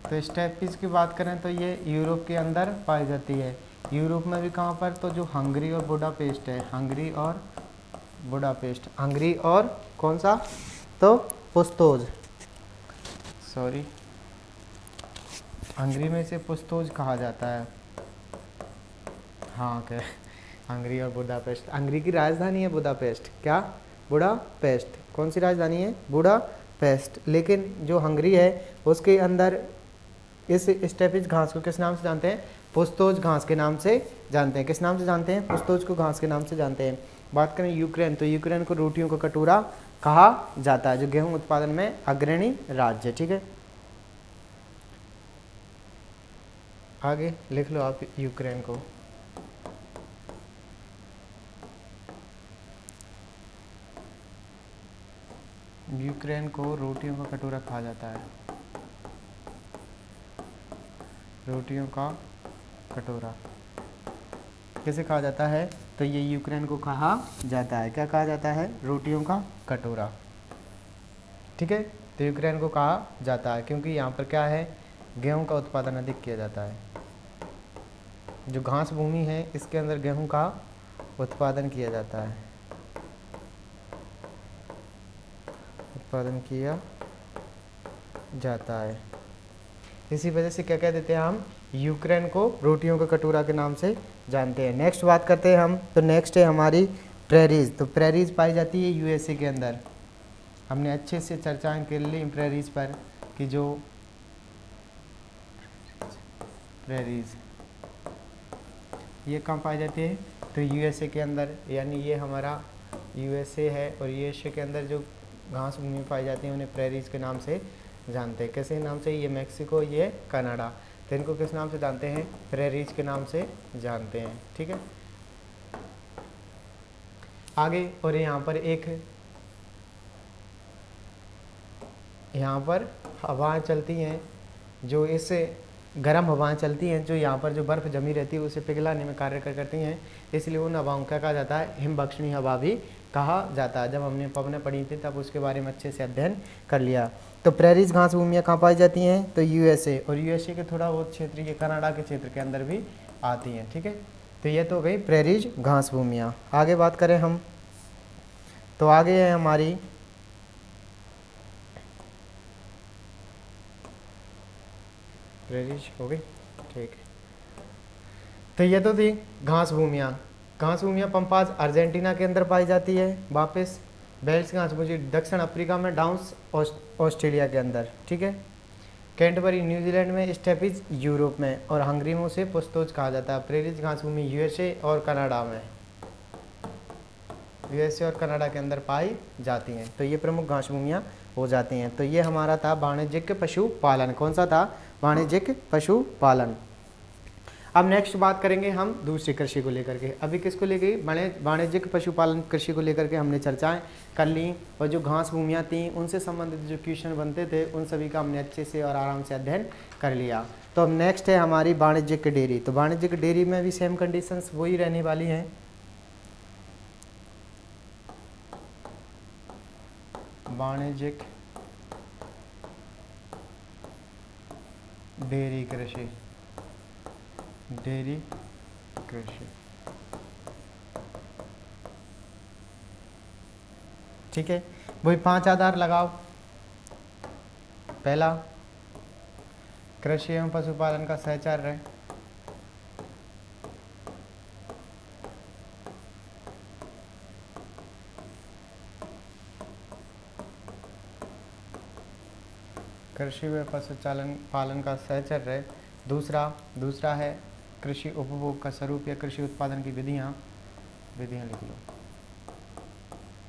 तो स्टेपेज की बात करें तो ये यूरोप के अंदर पाई जाती है। यूरोप में भी कहाँ पर? तो जो हंगरी और बुडापेस्ट है, हंगरी और बुडापेस्ट, हंगरी और कौन सा? तो पुस्तोज, सॉरी, हंगरी में से पुस्तोज कहा जाता है। हाँ क्या, हंगरी और बुडापेस्ट। हंगरी की राजधानी है बुडापेस्ट। क्या? बुडापेस्ट। कौन सी राजधानी है? बुडापेस्ट। लेकिन जो हंगरी है उसके अंदर इस स्टेपेज घास को किस नाम से जानते हैं? पुस्तोज घास के नाम से जानते हैं। किस नाम से जानते हैं? पुस्तोज को घास के नाम से जानते हैं। बात करें यूक्रेन, तो यूक्रेन को रोटियों का कटोरा कहा जाता है, जो गेहूं उत्पादन में अग्रणी राज्य है। ठीक है, आगे लिख लो आप यूक्रेन को। यूक्रेन को रोटियों का कटोरा कहा जाता है। रोटियों का कटोरा किसे कहा जाता है? तो ये यूक्रेन को कहा जाता है। क्या कहा जाता है? रोटियों का कटोरा। ठीक है, तो यूक्रेन को कहा जाता है क्योंकि यहाँ पर क्या है? गेहूं का उत्पादन अधिक किया जाता है। जो घास भूमि है इसके अंदर गेहूं का उत्पादन किया जाता है, उत्पादन किया जाता है। इसी वजह से क्या कह देते हैं हम? यूक्रेन को रोटियों का कटोरा के नाम से जानते हैं। नेक्स्ट बात करते हैं हम, तो नेक्स्ट है हमारी प्रेरीज। तो प्रेरीज पाई जाती है यूएसए के अंदर। हमने अच्छे से चर्चाएं कर ली प्रेरीज पर कि जो प्रेरीज ये कहाँ पाई जाती है? तो यूएसए के अंदर, यानी ये हमारा यूएसए है और यूएसए के अंदर जो घास भूमि पाई जाती है उन्हें प्रेरीज के नाम से जानते हैं। कैसे नाम से? ये मैक्सिको, ये कनाडा, तो इनको किस नाम से जानते हैं? प्रेरीज के नाम से जानते हैं। ठीक है, आगे और यहाँ पर हवाएं चलती हैं, जो इस गर्म हवाएं चलती हैं, जो यहाँ पर जो बर्फ़ जमी रहती है उसे पिघलाने में कार्य करती हैं, इसलिए उन हवाओं का कहा जाता है हिमबख्शनी हवा भी कहा जाता है। जब हमने पवनें पढ़ी थी तब उसके बारे में अच्छे से अध्ययन कर लिया। तो प्रेरीज घास भूमियाँ कहाँ पाई जाती हैं? तो यूएसए, और यूएसए के थोड़ा बहुत क्षेत्र ये कनाडा के क्षेत्र के अंदर भी आती हैं। ठीक है, तो ये तो गई प्रेरीज घास भूमियाँ। आगे बात करें हम, तो आगे है हमारी प्रेरीज हो गई। ठीक है, तो ये तो थी घास भूमियाँ। घास भूमियाँ पंपाज अर्जेंटीना के अंदर पाई जाती है। वापस बेल्स घास भूमि दक्षिण अफ्रीका में, डाउन्स ऑस्ट्रेलिया के अंदर। ठीक है, कैंटरबरी न्यूजीलैंड में, स्टेपिज यूरोप में, और हंगरी में उसे पुस्तोज कहा जाता है। प्रेरीज घास भूमि यूएसए और कनाडा में, यूएसए और कनाडा के अंदर पाई जाती हैं। तो ये प्रमुख घास भूमियाँ हो जाती हैं। तो ये हमारा था वाणिज्यिक पशुपालन। कौन सा था? वाणिज्यिक पशुपालन। अब नेक्स्ट बात करेंगे हम दूसरी कृषि को लेकर के। अभी किसको लेके? वाणिज्यिक पशुपालन कृषि को लेकर के हमने चर्चाएं कर ली, और जो घास भूमियाँ थी उनसे संबंधित जो क्वेश्चन बनते थे उन सभी का हमने अच्छे से और आराम से अध्ययन कर लिया। तो अब नेक्स्ट है हमारी वाणिज्यिक डेयरी। तो वाणिज्यिक डेयरी में भी सेम कंडीशंस वही रहने वाली हैं। वाणिज्यिक डेयरी कृषि, डेयरी कृषि। ठीक है, वही 5 आधार लगाओ। पहला, कृषि एवं पशुपालन का सहचार्य है। कृषि व पशुचालन पालन का सहचर्य है। दूसरा है कृषि उपभोग का स्वरूप या कृषि उत्पादन की विधियाँ लिख लो।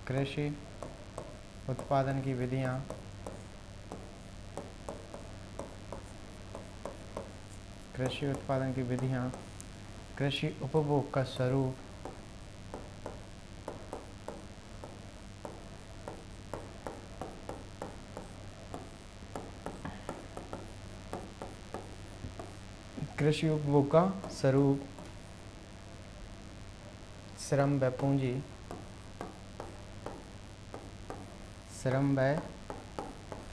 कृषि उत्पादन की विधियाँ, कृषि उत्पादन की विधियाँ, कृषि उपभोग का स्वरूप, कृषि उपभोग का स्वरूप, श्रम व पूंजी, श्रम व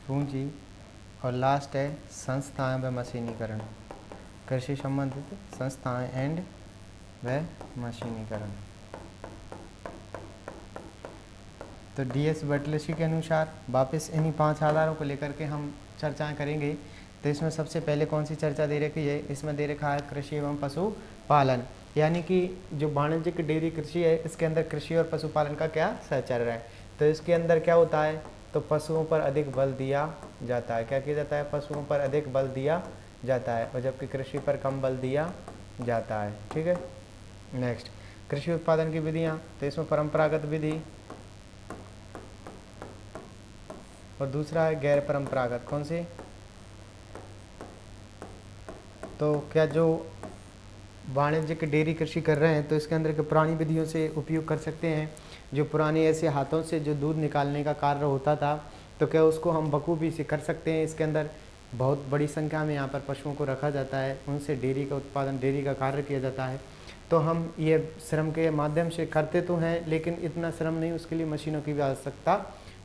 पूंजी, और लास्ट है संस्थाएं व मशीनीकरण, कृषि संबंधित संस्थाएं एंड व मशीनीकरण। तो डीएस बटलसी के अनुसार वापस इन्हीं 5 आधारों को लेकर के हम चर्चाएं करेंगे। तो इसमें सबसे पहले कौन सी चर्चा दे रखी है, इसमें दे रखा है कृषि एवं पशुपालन, यानी कि जो वाणिज्यिक डेयरी कृषि है इसके अंदर कृषि और पशुपालन का क्या सहचर है। तो इसके अंदर क्या होता है, तो पशुओं पर अधिक बल दिया जाता है। क्या किया जाता है, पशुओं पर अधिक बल दिया जाता है, और जबकि कृषि पर कम बल दिया जाता है। ठीक है, नेक्स्ट कृषि उत्पादन की विधियाँ, तो इसमें परंपरागत विधि और दूसरा है गैर परंपरागत। कौन सी, तो क्या जो वाणिज्यिक डेयरी कृषि कर रहे हैं तो इसके अंदर के पुरानी विधियों से उपयोग कर सकते हैं। जो पुराने ऐसे हाथों से जो दूध निकालने का कार्य होता था, तो क्या उसको हम बखूबी से कर सकते हैं। इसके अंदर बहुत बड़ी संख्या में यहाँ पर पशुओं को रखा जाता है, उनसे डेयरी का उत्पादन, डेयरी का कार्य किया जाता है। तो हम ये श्रम के माध्यम से करते तो हैं, लेकिन इतना श्रम नहीं, उसके लिए मशीनों की भी आवश्यकता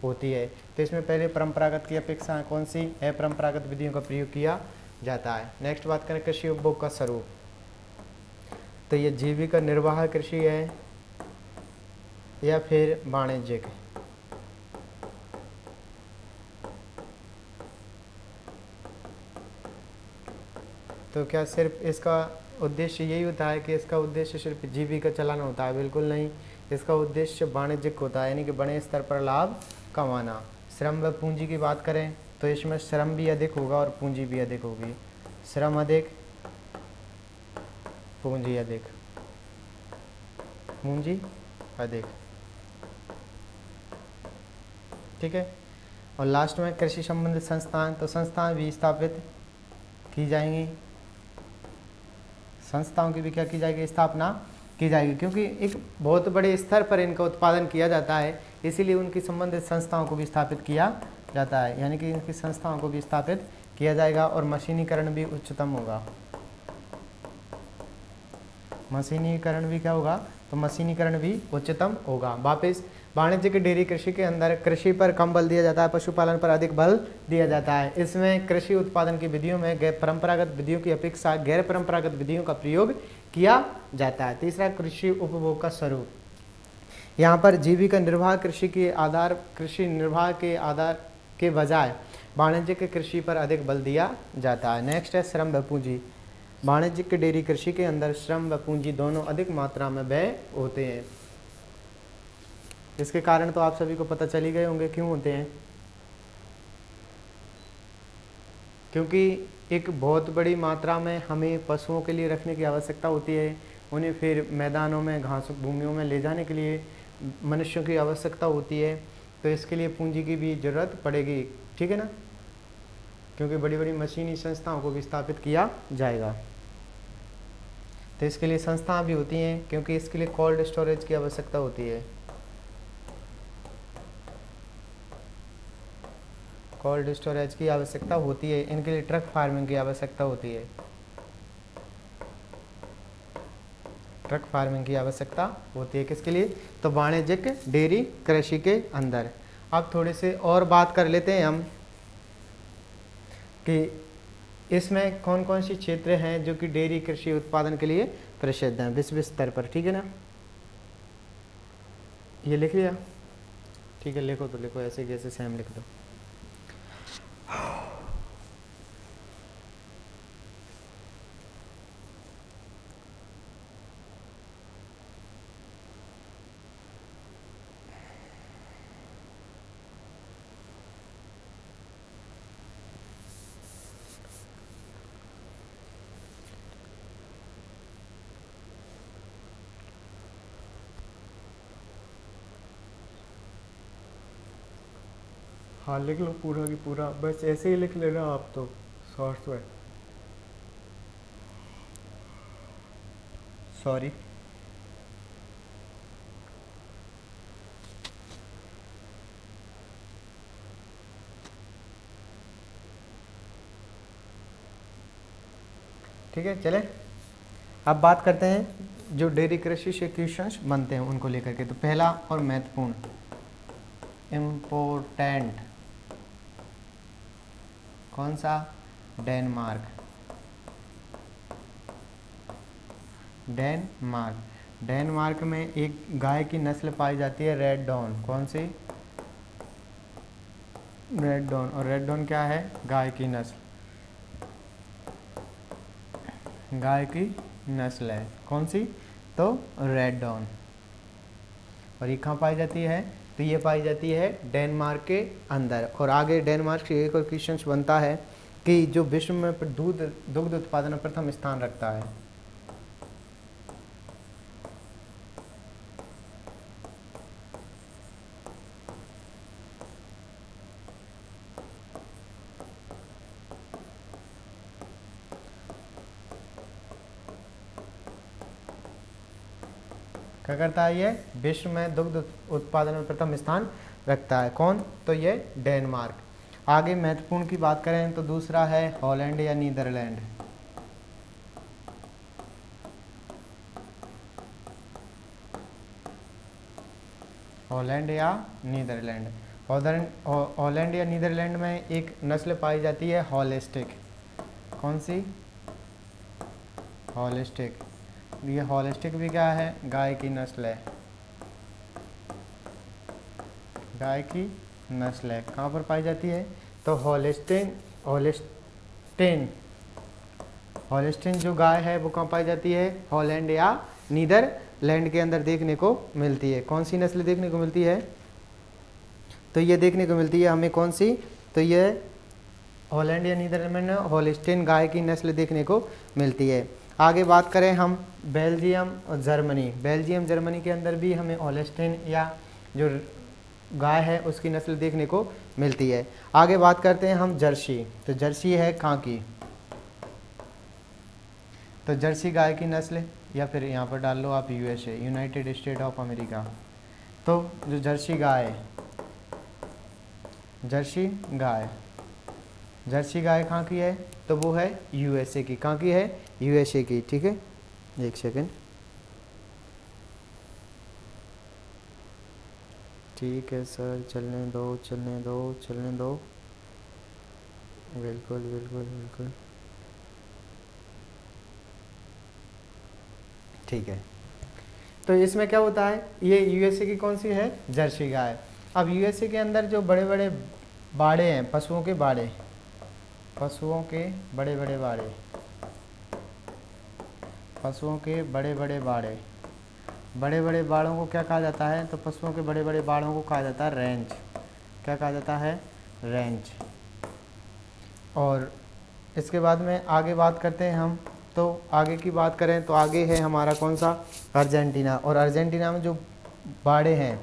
होती है। तो इसमें पहले परंपरागत की अपेक्षा कौन सी है, परंपरागत विधियों का प्रयोग किया जाता है। नेक्स्ट बात करें कृषि उपभोग का स्वरूप, तो ये जीविका निर्वाह कृषि है या फिर वाणिज्यिक। तो क्या सिर्फ इसका उद्देश्य यही होता है कि इसका उद्देश्य सिर्फ जीविका चलाना होता है? बिल्कुल नहीं, इसका उद्देश्य वाणिज्यिक होता है, यानी कि बड़े स्तर पर लाभ कमाना। श्रम व पूंजी की बात करें तो इसमें श्रम भी अधिक होगा और पूंजी भी अधिक होगी। श्रम अधिक, पूंजी अधिक, पूंजी अधिक। ठीक है, और लास्ट में कृषि संबंधित संस्थान, तो संस्थान भी स्थापित की जाएंगी, संस्थाओं की भी क्या की जाएगी, स्थापना की जाएगी, क्योंकि एक बहुत बड़े स्तर पर इनका उत्पादन किया जाता है, इसीलिए उनकी संबंधित संस्थाओं को भी स्थापित किया जाता है, यानी कि इनकी संस्थाओं को भी स्थापित किया जाएगा। और मशीनीकरण भी उच्चतम होगा। मशीनीकरण भी क्या होगा, तो मशीनीकरण भी उच्चतम होगा। वापस वाणिज्यिक डेयरी कृषि के अंदर कृषि पर कम बल दिया जाता है, पशुपालन पर अधिक बल दिया जाता है। इसमें कृषि उत्पादन की विधियों में गैर परंपरागत विधियों की अपेक्षा गैर परंपरागत विधियों का प्रयोग किया जाता है। तीसरा कृषि उपभोग का स्वरूप, यहाँ पर जीविका निर्वाह कृषि के आधार, कृषि निर्वाह के आधार के बजाय वाणिज्यिक कृषि पर अधिक बल दिया जाता है। नेक्स्ट है श्रम व पूंजी, वाणिज्यिक डेयरी कृषि के अंदर श्रम व पूंजी दोनों अधिक मात्रा में व्यय होते हैं। इसके कारण तो आप सभी को पता चल ही गए होंगे क्यों होते हैं, क्योंकि एक बहुत बड़ी मात्रा में हमें पशुओं के लिए रखने की आवश्यकता होती है। उन्हें फिर मैदानों में, घास भूमियों में ले जाने के लिए मनुष्यों की आवश्यकता होती है, तो इसके लिए पूंजी की भी ज़रूरत पड़ेगी। ठीक है ना, क्योंकि बड़ी बड़ी मशीनी संस्थाओं को भी स्थापित किया जाएगा, तो इसके लिए संस्थाएं भी होती हैं, क्योंकि इसके लिए कोल्ड स्टोरेज की आवश्यकता होती है। कोल्ड स्टोरेज की आवश्यकता होती है, इनके लिए ट्रक फार्मिंग की आवश्यकता होती है, ट्रक फार्मिंग की आवश्यकता होती है। किसके लिए, तो वाणिज्यिक डेयरी कृषि के अंदर। अब थोड़े से और बात कर लेते हैं हम कि इसमें कौन कौन सी क्षेत्र हैं जो कि डेयरी कृषि उत्पादन के लिए प्रसिद्ध हैं विश्व स्तर पर। ठीक है ना, ये लिख लिया? ठीक है, लिखो तो लिखो, ऐसे कैसे सेम लिख दो। हाँ लिख लो पूरा की पूरा, बस ऐसे ही लिख लेना आप तो शॉर्ट्स में। सॉरी, ठीक है। चले अब बात करते हैं जो डेयरी कृषि से क्वेश्चंस बनते हैं उनको लेकर के। तो पहला और महत्वपूर्ण, इम्पोर्टेंट, कौन सा? डेनमार्क। डेनमार्क, डेनमार्क में एक गाय की नस्ल पाई जाती है रेड डॉन। कौन सी? Red dawn. और रेड डॉन क्या है? गाय की नस्ल, गाय की नस्ल है। कौन सी? तो रेड डॉन। और ये कहाँ पाई जाती है? तो ये पाई जाती है डेनमार्क के अंदर। और आगे डेनमार्क से एक और क्वेश्चन बनता है कि जो विश्व में दुग्ध उत्पादन में प्रथम स्थान रखता है। क्या करता है? ये विश्व में दुग्ध उत्पादन में प्रथम स्थान रखता है। कौन? तो ये डेनमार्क। आगे महत्वपूर्ण की बात करें तो दूसरा है हॉलैंड या नीदरलैंड। हॉलैंड या नीदरलैंड। हॉलैंड या नीदरलैंड में एक नस्ल पाई जाती है हॉलिस्टिक। कौन सी? हॉलिस्टिक। ये हॉलिस्टिक भी क्या है? गाय की नस्ल है, गाय की नस्ल है। कहाँ पर पाई जाती है? तो हॉलिस्टीन जो गाय है वो कहाँ पाई जाती है? हॉलैंड या नीदरलैंड के अंदर देखने को मिलती है। कौन सी नस्ल देखने को मिलती है? तो ये देखने को मिलती है हमें कौन सी? तो ये हॉलैंड या नीदरलैंड में हॉलिस्टीन गाय की नस्ल देखने को मिलती है। आगे बात करें हम बेल्जियम और जर्मनी। बेल्जियम जर्मनी के अंदर भी हमें हॉलिस्टीन या जो गाय है उसकी नस्ल देखने को मिलती है। आगे बात करते हैं हम जर्सी। तो जर्सी है कहाँ की? तो जर्सी गाय की नस्ल, या फिर यहाँ पर डाल लो आप USA, United state of America. तो जो जर्सी गाय, जर्सी गाय, जर्सी गाय कहाँ की है? तो वो है यूएसए की। कहाँ की है? यूएसए की। ठीक है, एक सेकेंड। ठीक है सर, चलने दो चलने दो चलने दो, बिल्कुल बिल्कुल बिल्कुल, ठीक है। तो इसमें क्या होता है? ये यूएसए की कौन सी है? जर्सी गाय। अब यूएसए के अंदर जो बड़े बड़े बाड़े हैं, पशुओं के बाड़े, पशुओं के बड़े बड़े बाड़े, पशुओं के बड़े बड़े बाड़े, बड़े बड़े बाड़ों को क्या कहा जाता है? तो पशुओं के बड़े बड़े बाड़ों को कहा जाता है रेंज। क्या कहा जाता है? रेंज। और इसके बाद में आगे बात करते हैं हम। तो आगे की बात करें तो आगे है हमारा कौन सा? अर्जेंटीना। और अर्जेंटीना में जो बाड़े हैं,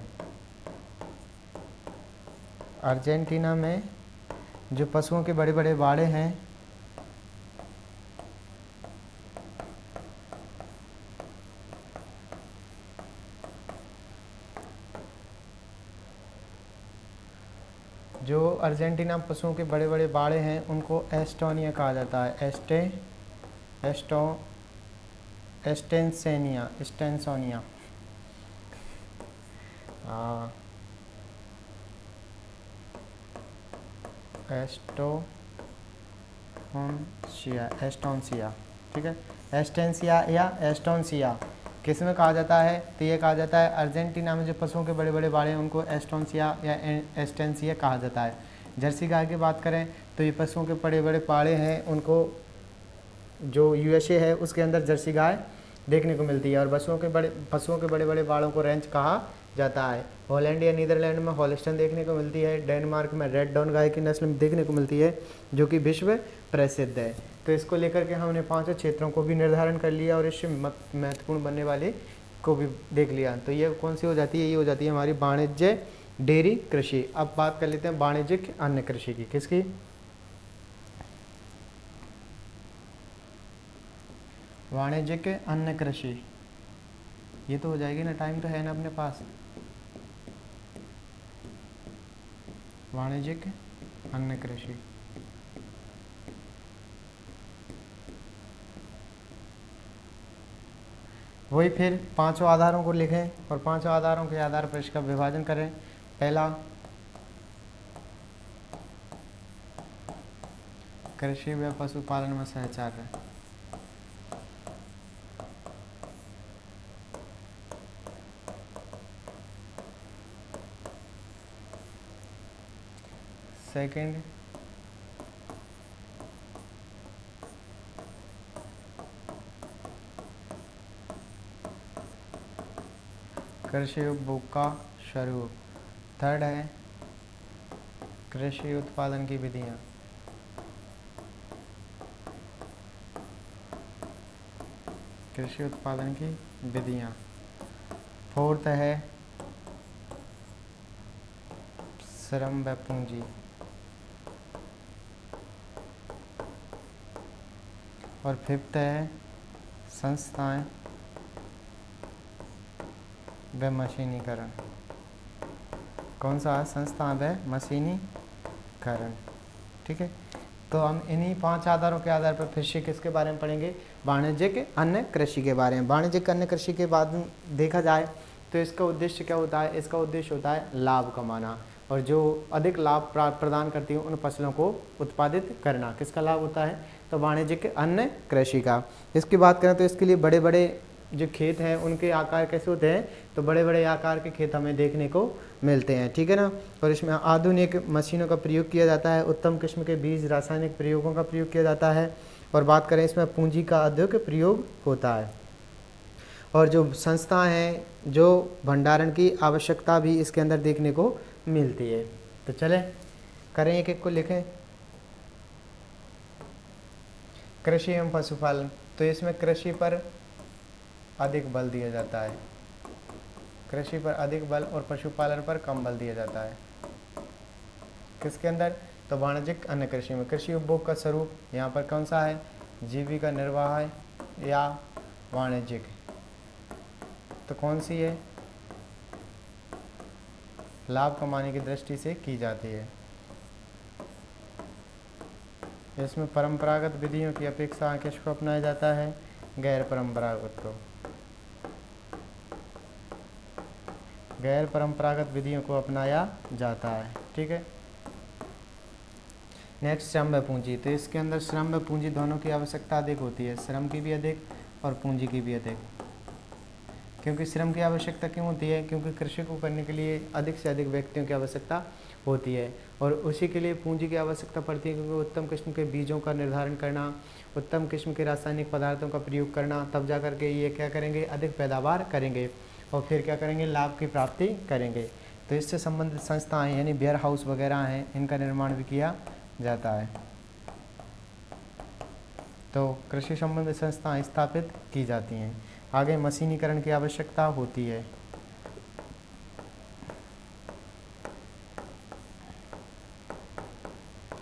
अर्जेंटीना में जो पशुओं के बड़े बड़े बाड़े हैं, जो अर्जेंटीना पशुओं के बड़े बड़े बाड़े हैं उनको एस्टोनिया कहा जाता है। एस्टेंसेनिया, एस्टेंसोनिया। एस्टोंसिया, ठीक है। एस्टेंसिया या एस्टोंसिया किस में कहा जाता है? तो ये कहा जाता है अर्जेंटीना में जो पशुओं के बड़े बड़े बाड़े हैं उनको एस्टोंसिया या एस्टेंसिया कहा जाता है। जर्सी गाय की बात करें तो ये पशुओं के बड़े बड़े बाड़े हैं, उनको जो यूएसए है उसके अंदर जर्सी गाय देखने को मिलती है। और पशुओं के बड़े बड़े बाड़ों को रेंज कहा जाता है। हॉलैंड या नीदरलैंड में हॉलिस्टन देखने को मिलती है। डेनमार्क में रेड डॉन गाय की नस्ल देखने को मिलती है जो कि विश्व प्रसिद्ध है। तो इसको लेकर के हमने 5 क्षेत्रों को भी निर्धारण कर लिया और इससे महत्वपूर्ण बनने वाले को भी देख लिया। तो ये कौन सी हो जाती है? ये हो जाती है हमारी वाणिज्य डेयरी कृषि। अब बात कर लेते हैं वाणिज्यिक अन्य कृषि की। किसकी? वाणिज्यिक अन्य कृषि। ये तो हो जाएगी ना, टाइम तो है ना अपने पास। वाणिज्यिक अन्य कृषि, वही फिर पांचों आधारों को लिखें और पांचों आधारों के आधार पर इसका विभाजन करें। पहला कृषि व पशुपालन में सहचार्य, सेकंड कृषि उपभोग का स्वरूप, थर्ड है कृषि उत्पादन की विधियाँ, कृषि उत्पादन की विधियाँ, फोर्थ है श्रम व पूंजी, और फिफ्थ है संस्थाएं व मशीनीकरण। कौन सा? संस्थाएं व मशीनीकरण। ठीक है, तो हम इन्हीं पांच आधारों के आधार पर फिर से किसके बारे में पढ़ेंगे? वाणिज्यिक अन्य कृषि के बारे में। वाणिज्यिक अन्य कृषि के बाद देखा जाए तो इसका उद्देश्य क्या होता है? इसका उद्देश्य होता है लाभ कमाना, और जो अधिक लाभ प्रदान करती है उन फसलों को उत्पादित करना। किसका लाभ होता है? तो वाणिज्यिक अन्य कृषि का। इसकी बात करें तो इसके लिए बड़े बड़े जो खेत हैं उनके आकार कैसे होते हैं? तो बड़े बड़े आकार के खेत हमें देखने को मिलते हैं। ठीक है ना, और इसमें आधुनिक मशीनों का प्रयोग किया जाता है, उत्तम किस्म के बीज, रासायनिक प्रयोगों का प्रयोग किया जाता है, और बात करें इसमें पूंजी का अधिक प्रयोग होता है, और जो संस्थाएं हैं जो भंडारण की आवश्यकता भी इसके अंदर देखने को मिलती है। तो चलें करें, एक एक को लिखें। कृषि एवं पशुपालन, तो इसमें कृषि पर अधिक बल दिया जाता है, कृषि पर अधिक बल और पशुपालन पर कम बल दिया जाता है। किसके अंदर? तो वाणिज्यिक अन्य कृषि में। कृषि उपभोग का स्वरूप यहाँ पर कौन सा है? जीविका निर्वाह है या वाणिज्यिक? तो कौन सी है? लाभ कमाने की दृष्टि से की जाती है। इसमें परंपरागत विधियों की अपेक्षा किसको अपनाया जाता है? गैर परंपरागत को। गैर परंपरागत विधियों को अपनाया जाता है। ठीक है, नेक्स्ट श्रम व पूंजी। तो इसके अंदर श्रम व पूंजी दोनों की आवश्यकता अधिक होती है, श्रम की भी अधिक और पूंजी की भी अधिक। क्योंकि श्रम की आवश्यकता क्यों होती है? क्योंकि कृषि को करने के लिए अधिक से अधिक व्यक्तियों की आवश्यकता होती है, और उसी के लिए पूंजी की आवश्यकता पड़ती है, क्योंकि उत्तम किस्म के बीजों का निर्धारण करना, उत्तम किस्म के रासायनिक पदार्थों का प्रयोग करना, तब जा करके ये क्या करेंगे? अधिक पैदावार करेंगे, और फिर क्या करेंगे? लाभ की प्राप्ति करेंगे। तो इससे संबंधित संस्थाएं यानी वेयर हाउस वगैरह हैं, इनका निर्माण भी किया जाता है। तो कृषि संबंधित संस्थाएं स्थापित की जाती हैं। आगे मशीनीकरण की आवश्यकता होती है।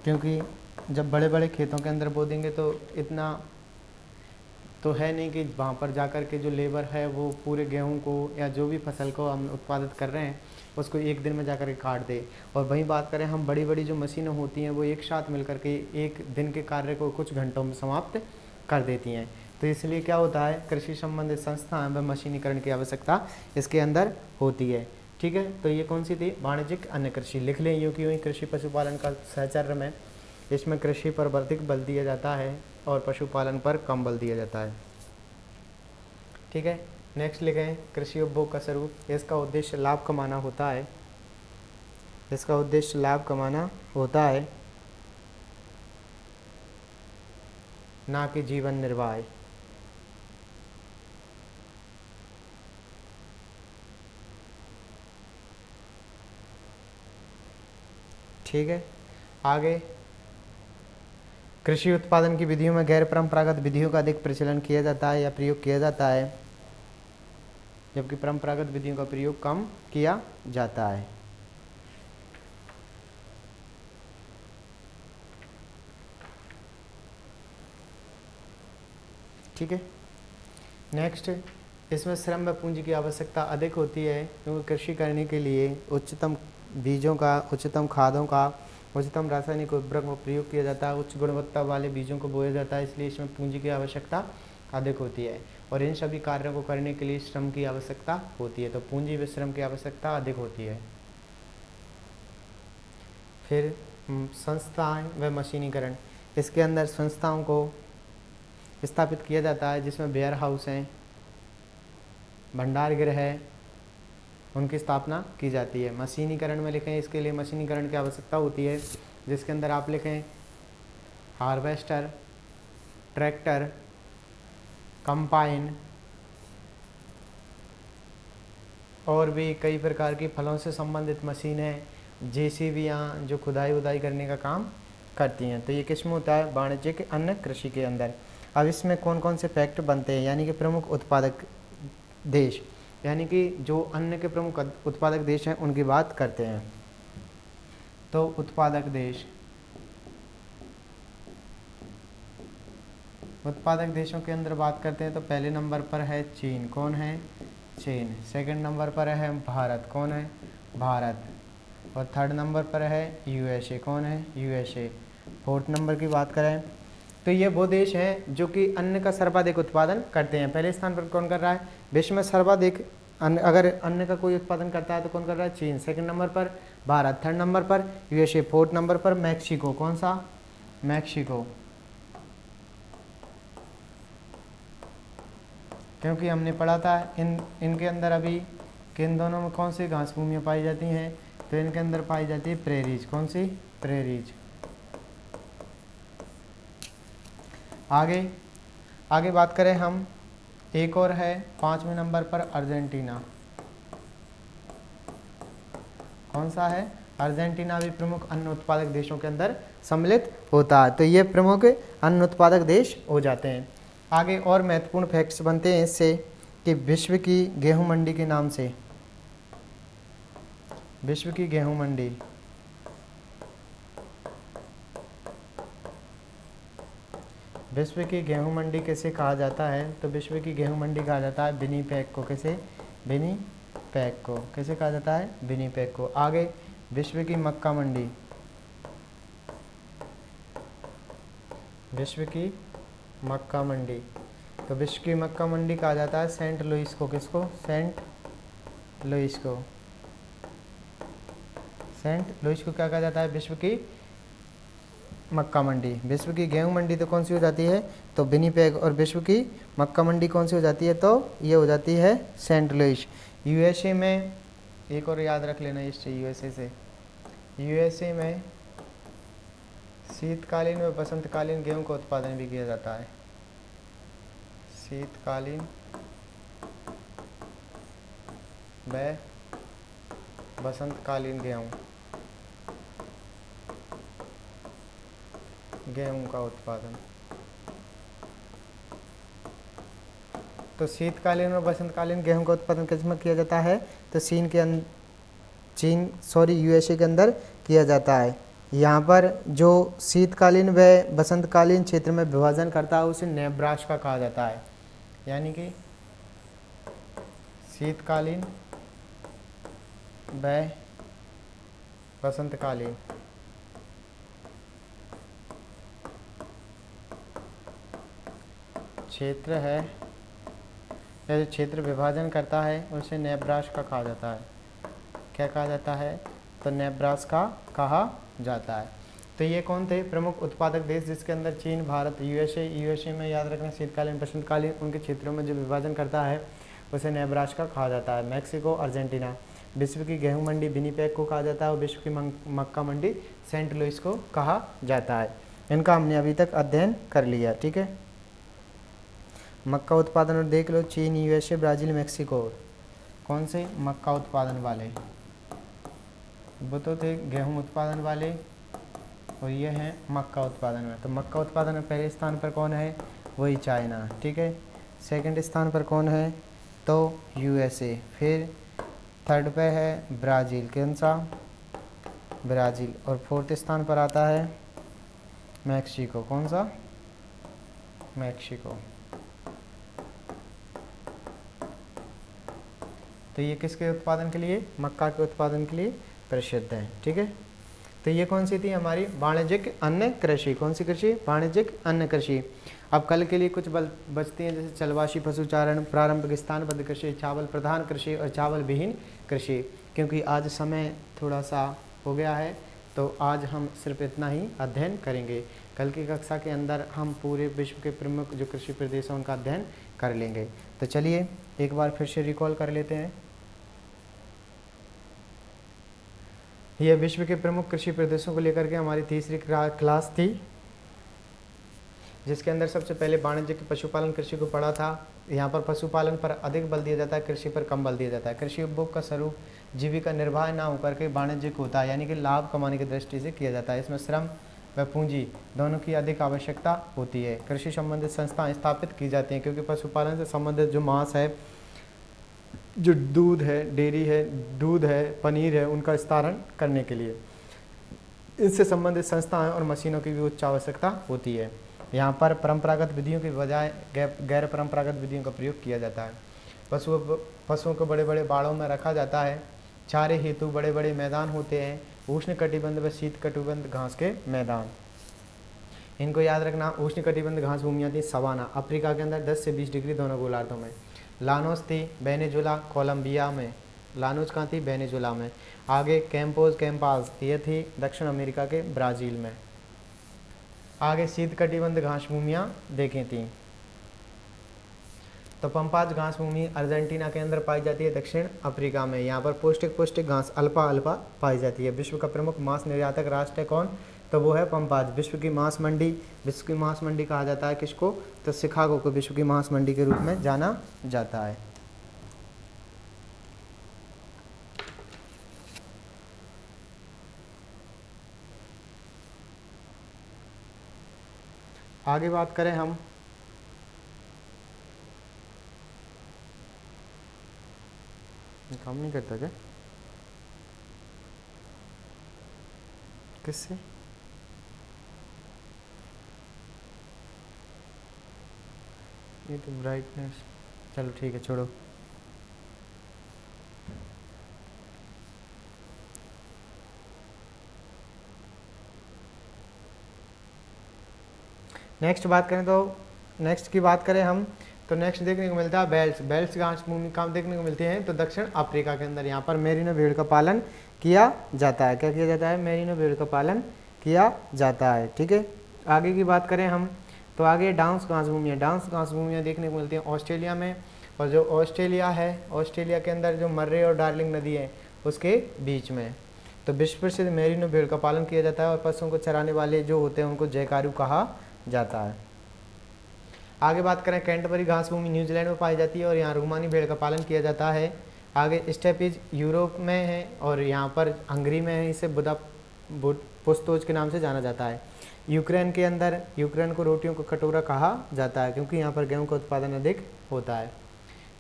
क्योंकि जब बड़े बड़े खेतों के अंदर बो देंगे तो इतना तो है नहीं कि वहाँ पर जाकर के जो लेबर है वो पूरे गेहूं को या जो भी फसल को हम उत्पादित कर रहे हैं उसको एक दिन में जाकर के काट दे। और वहीं बात करें हम, बड़ी बड़ी जो मशीनें होती हैं वो एक साथ मिलकर के एक दिन के कार्य को कुछ घंटों में समाप्त कर देती हैं। तो इसलिए क्या होता है? कृषि संबंधित संस्थाएं व मशीनीकरण की आवश्यकता इसके अंदर होती है। ठीक है, तो ये कौन सी थी? वाणिज्यिक अन्य कृषि। लिख लें यूँ कि यूँ कृषि पशुपालन का सहचर्य में इसमें कृषि पर अधिक बल दिया जाता है और पशुपालन पर कम बल दिया जाता है। ठीक है, नेक्स्ट लिखें कृषि उपभोग का स्वरूप। इसका उद्देश्य लाभ कमाना होता है, इसका उद्देश्य लाभ कमाना होता है, ना कि जीवन निर्वाह। ठीक है, आगे कृषि उत्पादन की विधियों में गैर परंपरागत विधियों का अधिक प्रचलन किया जाता है या प्रयोग किया जाता है, जबकि परंपरागत विधियों का प्रयोग कम किया जाता है। ठीक है, नेक्स्ट इसमें श्रम व पूंजी की आवश्यकता अधिक होती है, क्योंकि कृषि करने के लिए उच्चतम बीजों का, उच्चतम खादों का, उच्चतम रासायनिक उर्वरकों का प्रयोग किया जाता है, उच्च गुणवत्ता वाले बीजों को बोया जाता है, इसलिए इसमें पूंजी की आवश्यकता अधिक होती है और इन सभी कार्यों को करने के लिए श्रम की आवश्यकता होती है, तो पूंजी व श्रम की आवश्यकता अधिक होती है। फिर संस्थाएं व मशीनीकरण, इसके अंदर संस्थाओं को स्थापित किया जाता है जिसमें वेयर हाउस हैं, भंडार गृह है, उनकी स्थापना की जाती है। मशीनीकरण में लिखें, इसके लिए मशीनीकरण की आवश्यकता होती है, जिसके अंदर आप लिखें हार्वेस्टर, ट्रैक्टर, कंपाइन और भी कई प्रकार की फलों से संबंधित मशीनें, जेसीबीयाँ जो खुदाई उदाई करने का काम करती हैं। तो ये किस्म होता है वाणिज्यिक अन्न कृषि के अंदर। अब इसमें कौन कौन से फैक्ट बनते हैं, यानी कि प्रमुख उत्पादक देश, यानी कि जो अन्न के प्रमुख उत्पादक देश हैं उनकी बात करते हैं। तो उत्पादक देश, उत्पादक देशों के अंदर बात करते हैं तो पहले नंबर पर है चीन। कौन है? चीन। सेकंड नंबर पर है भारत। कौन है? भारत। और थर्ड नंबर पर है यूएसए। कौन है? यूएसए। फोर्थ नंबर की बात करें तो ये वो देश हैं जो कि अन्न का सर्वाधिक उत्पादन करते हैं। पहले स्थान पर कौन कर रहा है? विश्व में सर्वाधिक अन्न, अगर अन्न का कोई उत्पादन करता है तो कौन कर रहा है? चीन। सेकंड नंबर पर भारत, थर्ड नंबर पर यूएसए, फोर्थ नंबर पर मैक्सिको। कौन सा? मैक्सिको। क्योंकि हमने पढ़ा था इनके अंदर अभी किन दोनों में कौन सी घास भूमियाँ पाई जाती हैं, तो इनके अंदर पाई जाती है प्रेरीज। कौन सी? प्रेरीज। आगे बात करें हम, एक और है 5वें नंबर पर अर्जेंटीना। कौन सा है? अर्जेंटीना भी प्रमुख अन्न उत्पादक देशों के अंदर सम्मिलित होता है। तो ये प्रमुख अन्न उत्पादक देश हो जाते हैं। आगे और महत्वपूर्ण फैक्ट्स बनते हैं इससे कि विश्व की गेहूं मंडी के नाम से, विश्व की गेहूं मंडी, विश्व की गेहूं मंडी कैसे कहा जाता है? तो विश्व की गेहूं मंडी कहा जाता है विनिपेग को। कैसे? विनिपेग को। कैसे कहा जाता है? विनिपेग को। आगे विश्व की मक्का मंडी, विश्व की मक्का मंडी, तो विश्व की मक्का मंडी कहा जाता है सेंट लुइस को। किसको? सेंट लुइस को। सेंट लुइस को क्या कहा जाता है? विश्व की मक्का मंडी। विश्व की गेहूं मंडी तो कौन सी हो जाती है? तो विनिपेग। और विश्व की मक्का मंडी कौन सी हो जाती है? तो ये हो जाती है सेंट लुइस। यूएसए में एक और याद रख लेना इससे, यूएसए से, यूएसए में शीतकालीन व बसंतकालीन गेहूं का उत्पादन भी किया जाता है। शीतकालीन व बसंतकालीन गेहूं का उत्पादन। तो शीतकालीन और बसंतकालीन गेहूं का उत्पादन किस में किया जाता है? तो यूएसए के अंदर किया जाता है। यहाँ पर जो शीतकालीन व बसंतकालीन क्षेत्र में विभाजन करता है उसे नेब्रास्का कहा जाता है। यानी कि शीतकालीन व बसंतकालीन क्षेत्र है, या जो क्षेत्र विभाजन करता है उसे नेब्रास्का कहा जाता है। क्या कहा जाता है? तो नेब्रास्का कहा जाता है। तो ये कौन थे? प्रमुख उत्पादक देश, जिसके अंदर चीन, भारत, यूएसए में याद रखना शीतकालीन बसंतकालीन उनके क्षेत्रों में जो विभाजन करता है उसे नेब्रास्का कहा जाता है। Mexico, Argentina. विश्व की गेहूं मंडी विनिपेग को कहा जाता है और विश्व की मक्का मंडी सेंट लुइस को कहा जाता है। इनका हमने अभी तक अध्ययन कर लिया। ठीक है, मक्का उत्पादन और देख लो, चीन, यूएसए, ब्राज़ील, मैक्सिको। कौन से? मक्का उत्पादन वाले। वो तो थे गेहूं उत्पादन वाले और ये हैं मक्का उत्पादन में। तो मक्का उत्पादन में पहले स्थान पर कौन है? वही चाइना। ठीक है, सेकंड स्थान पर कौन है? तो यूएसए। फिर थर्ड पे है ब्राज़ील। कौन सा? ब्राज़ील। और फोर्थ स्थान पर आता है मैक्सिको। कौन सा? मैक्सिको। तो ये किसके उत्पादन के लिए, मक्का के उत्पादन के लिए प्रसिद्ध है। ठीक है, तो ये कौन सी थी हमारी वाणिज्यिक अन्न कृषि, कौन सी कृषि, वाणिज्यिक अन्न कृषि। अब कल के लिए कुछ बचती हैं, जैसे चलवाशी पशुचारण, प्रारंभिक स्थानबद्ध कृषि, चावल प्रधान कृषि और चावल विहीन कृषि। क्योंकि आज समय थोड़ा सा हो गया है तो आज हम सिर्फ इतना ही अध्ययन करेंगे। कल की कक्षा के अंदर हम पूरे विश्व के प्रमुख जो कृषि प्रदेश हैं उनका अध्ययन कर लेंगे। तो चलिए एक बार फिर से रिकॉल कर लेते हैं। यह विश्व के प्रमुख कृषि प्रदेशों को लेकर के हमारी तीसरी क्लास थी, जिसके अंदर सबसे पहले वाणिज्यिक पशुपालन कृषि को पढ़ा था। यहाँ पर पशुपालन पर अधिक बल दिया जाता है, कृषि पर कम बल दिया जाता है। कृषि उपभोग का स्वरूप जीविका निर्वाह ना होकर के वाणिज्यिक होता है, यानी कि लाभ कमाने की दृष्टि से किया जाता है। इसमें श्रम व पूंजी दोनों की अधिक आवश्यकता होती है। कृषि संबंधित संस्थाएं स्थापित की जाती हैं, क्योंकि पशुपालन से संबंधित जो मांस है, जो दूध है, डेयरी है, दूध है, पनीर है, उनका विस्तारण करने के लिए इससे संबंधित संस्थाएं और मशीनों की भी उच्च आवश्यकता होती है। यहाँ पर परंपरागत विधियों के बजाय गैर परंपरागत विधियों का प्रयोग किया जाता है। पशुओं को बड़े बड़े बाड़ों में रखा जाता है। चारे हेतु बड़े बड़े मैदान होते हैं, उष्ण कटिबंध व शीत कटिबंध घास के मैदान। इनको याद रखना, उष्ण कटिबंध घास भूमियाँ थी सवाना, अफ्रीका के अंदर 10 से 20 डिग्री दोनों गोलार्धों में। लानोस थी वेनेजुला कोलंबिया में, लानोस कहाँ थी, वेनेजुला में। आगे कैंपोज कैंपास ये थी दक्षिण अमेरिका के ब्राज़ील में। आगे शीत कटिबंध घास भूमियाँ देखें थी, तो पंपाज घास भूमि अर्जेंटीना के अंदर पाई जाती है, दक्षिण अफ्रीका में। यहाँ पर पौष्टिक घास अल्फा पाई जाती है। विश्व का प्रमुख मांस निर्यातक राष्ट्र है कौन, तो वो है पंपाज। विश्व की मांस मंडी कहा जाता है किसको, तो शिकागो को विश्व की मांस मंडी के रूप में जाना जाता है। आगे बात करें हम, काम नहीं करता क्या, किससे, ये तो ब्राइटनेस, चलो ठीक है छोड़ो। नेक्स्ट की बात करें हम, तो नेक्स्ट देखने को मिलता है बेल्ट्स घास भूमि कहाँ देखने को मिलती हैं, तो दक्षिण अफ्रीका के अंदर। यहाँ पर मेरिनो भेड़ का पालन किया जाता है। क्या किया जाता है, मेरिनो भेड़ का पालन किया जाता है। ठीक है, आगे की बात करें हम, तो आगे डांस घास भूमियाँ देखने को मिलती हैं ऑस्ट्रेलिया में। और जो ऑस्ट्रेलिया है, ऑस्ट्रेलिया के अंदर जो मर्रे और डार्लिंग नदी है उसके बीच में। तो विश्व प्रसिद्ध मेरिनो भेड़ का पालन किया जाता है, और पशुओं को चराने वाले जो होते हैं उनको जयकारू कहा जाता है। आगे बात करें, कैंटरबरी घास भूमि न्यूजीलैंड में पाई जाती है, और यहाँ रोमानी भेड़ का पालन किया जाता है। आगे स्टेपीज यूरोप में है, और यहाँ पर हंगरी में है, इसे पुस्तोज के नाम से जाना जाता है। यूक्रेन के अंदर, यूक्रेन को रोटियों को कटोरा कहा जाता है, क्योंकि यहाँ पर गेहूं का उत्पादन अधिक होता है।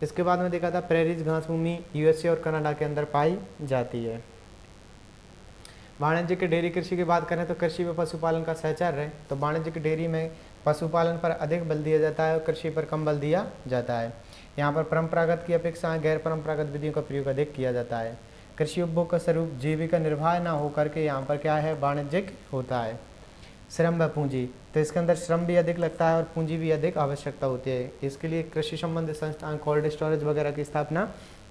इसके बाद में देखा था प्रेरीज घास भूमि यूएसए और कनाडा के अंदर पाई जाती है। वाणिज्यिक डेयरी कृषि की बात करें तो कृषि व पशुपालन का सहचर्य है। तो वाणिज्यिक डेयरी में पशुपालन पर अधिक बल दिया जाता है और कृषि पर कम बल दिया जाता है। यहाँ पर परंपरागत की अपेक्षा गैर परंपरागत विधियों का प्रयोग अधिक किया जाता है। कृषि उपभोग का स्वरूप जीविका निर्वाह न होकर के यहाँ पर क्या है, वाणिज्यिक होता है। श्रम व पूंजी, तो इसके अंदर श्रम भी अधिक लगता है और पूंजी भी अधिक आवश्यकता होती है। इसके लिए कृषि संबंधित संस्थान कोल्ड स्टोरेज वगैरह की स्थापना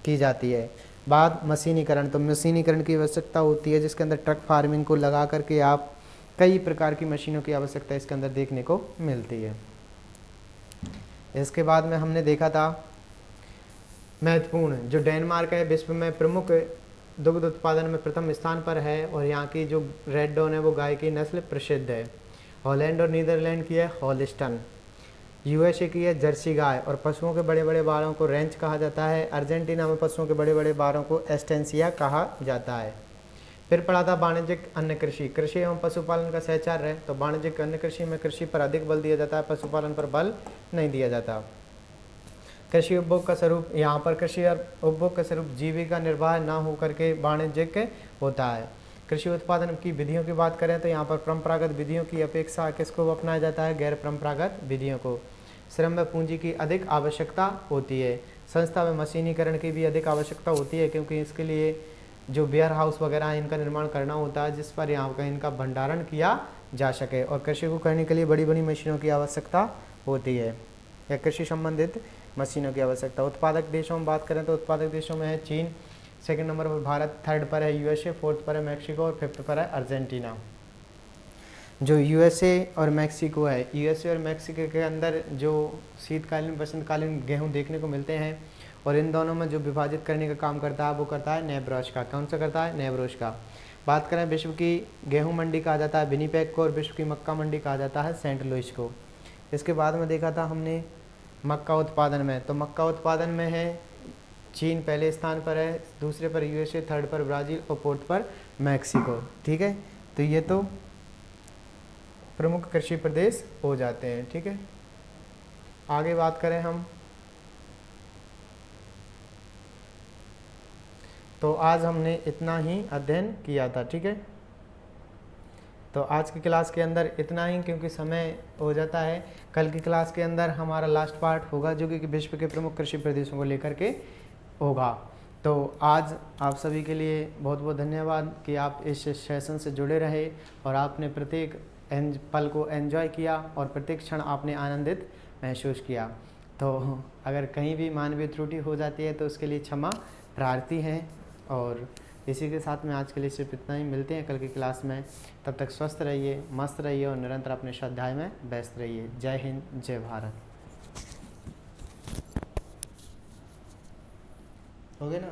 की जाती है। बाद मशीनीकरण, तो मशीनीकरण की आवश्यकता होती है, जिसके अंदर ट्रक फार्मिंग को लगा करके आप कई प्रकार की मशीनों की आवश्यकता इसके अंदर देखने को मिलती है। इसके बाद में हमने देखा था महत्वपूर्ण, जो डेनमार्क है विश्व में प्रमुख दुग्ध उत्पादन में प्रथम स्थान पर है, और यहाँ की जो रेड डॉन है वो गाय की नस्ल प्रसिद्ध है। हॉलैंड और नीदरलैंड की है हॉलिस्टन। यूएसए की है जर्सी गाय, और पशुओं के बड़े बड़े बाड़ों को रेंच कहा जाता है। अर्जेंटीना में पशुओं के बड़े बड़े बाड़ों को एस्टेंसिया कहा जाता है। फिर पढ़ा था वाणिज्यिक अन्न कृषि, कृषि एवं पशुपालन का सहचर्य है। तो वाणिज्यिक अन्न कृषि में कृषि पर अधिक बल दिया जाता है, पशुपालन पर बल नहीं दिया जाता। कृषि उपभोग का स्वरूप, यहाँ पर कृषि और उपभोग का स्वरूप जीविका निर्वाह न होकर के वाणिज्यिक होता है। कृषि उत्पादन की विधियों की बात करें तो यहाँ पर परंपरागत विधियों की अपेक्षा किसको अपनाया जाता है, गैर परंपरागत विधियों को। श्रम व पूंजी की अधिक आवश्यकता होती है। संस्था में मशीनीकरण की भी अधिक आवश्यकता होती है, क्योंकि इसके लिए जो वेयर हाउस वगैरह है इनका निर्माण करना होता है, जिस पर यहाँ का इनका भंडारण किया जा सके। और कृषि को करने के लिए बड़ी बड़ी मशीनों की आवश्यकता होती है, या कृषि संबंधित मशीनों की आवश्यकता। उत्पादक देशों में बात करें तो उत्पादक देशों में है चीन, सेकंड नंबर पर भारत, थर्ड पर है यूएसए, फोर्थ पर है मैक्सिको और फिफ्थ पर है अर्जेंटीना। जो यूएसए और मैक्सिको है, यूएसए और मैक्सिको के अंदर जो शीतकालीन वसंतकालीन गेहूँ देखने को मिलते हैं, और इन दोनों में जो विभाजित करने का काम करता है वो करता है नेब्रास्का। कौन सा करता है? नेब्रास्का। बात करें विश्व की गेहूं मंडी कहा जाता है विनिपेग को, और विश्व की मक्का मंडी कहा जाता है सेंट लुइस को। इसके बाद में देखा था हमने मक्का उत्पादन में, तो मक्का उत्पादन में है चीन पहले स्थान पर है, दूसरे पर यूएसए, थर्ड पर ब्राज़ील और फोर्थ पर मैक्सिको। ठीक है, तो ये तो प्रमुख कृषि प्रदेश हो जाते हैं। ठीक है, आगे बात करें हम, तो आज हमने इतना ही अध्ययन किया था। ठीक है, तो आज की क्लास के अंदर इतना ही, क्योंकि समय हो जाता है। कल की क्लास के अंदर हमारा लास्ट पार्ट होगा, जो कि विश्व के प्रमुख कृषि प्रदेशों को लेकर के होगा। तो आज आप सभी के लिए बहुत बहुत धन्यवाद कि आप इस सेशन से जुड़े रहे, और आपने प्रत्येक पल को एंजॉय किया, और प्रत्येक क्षण आपने आनंदित महसूस किया। तो अगर कहीं भी मानवीय त्रुटि हो जाती है तो उसके लिए क्षमा प्रार्थी हैं। और इसी के साथ में आज के लिए सिर्फ इतना ही, मिलते हैं कल की क्लास में। तब तक स्वस्थ रहिए, मस्त रहिए और निरंतर अपने स्वाध्याय में व्यस्त रहिए। जय हिंद, जय भारत। हो गया ना?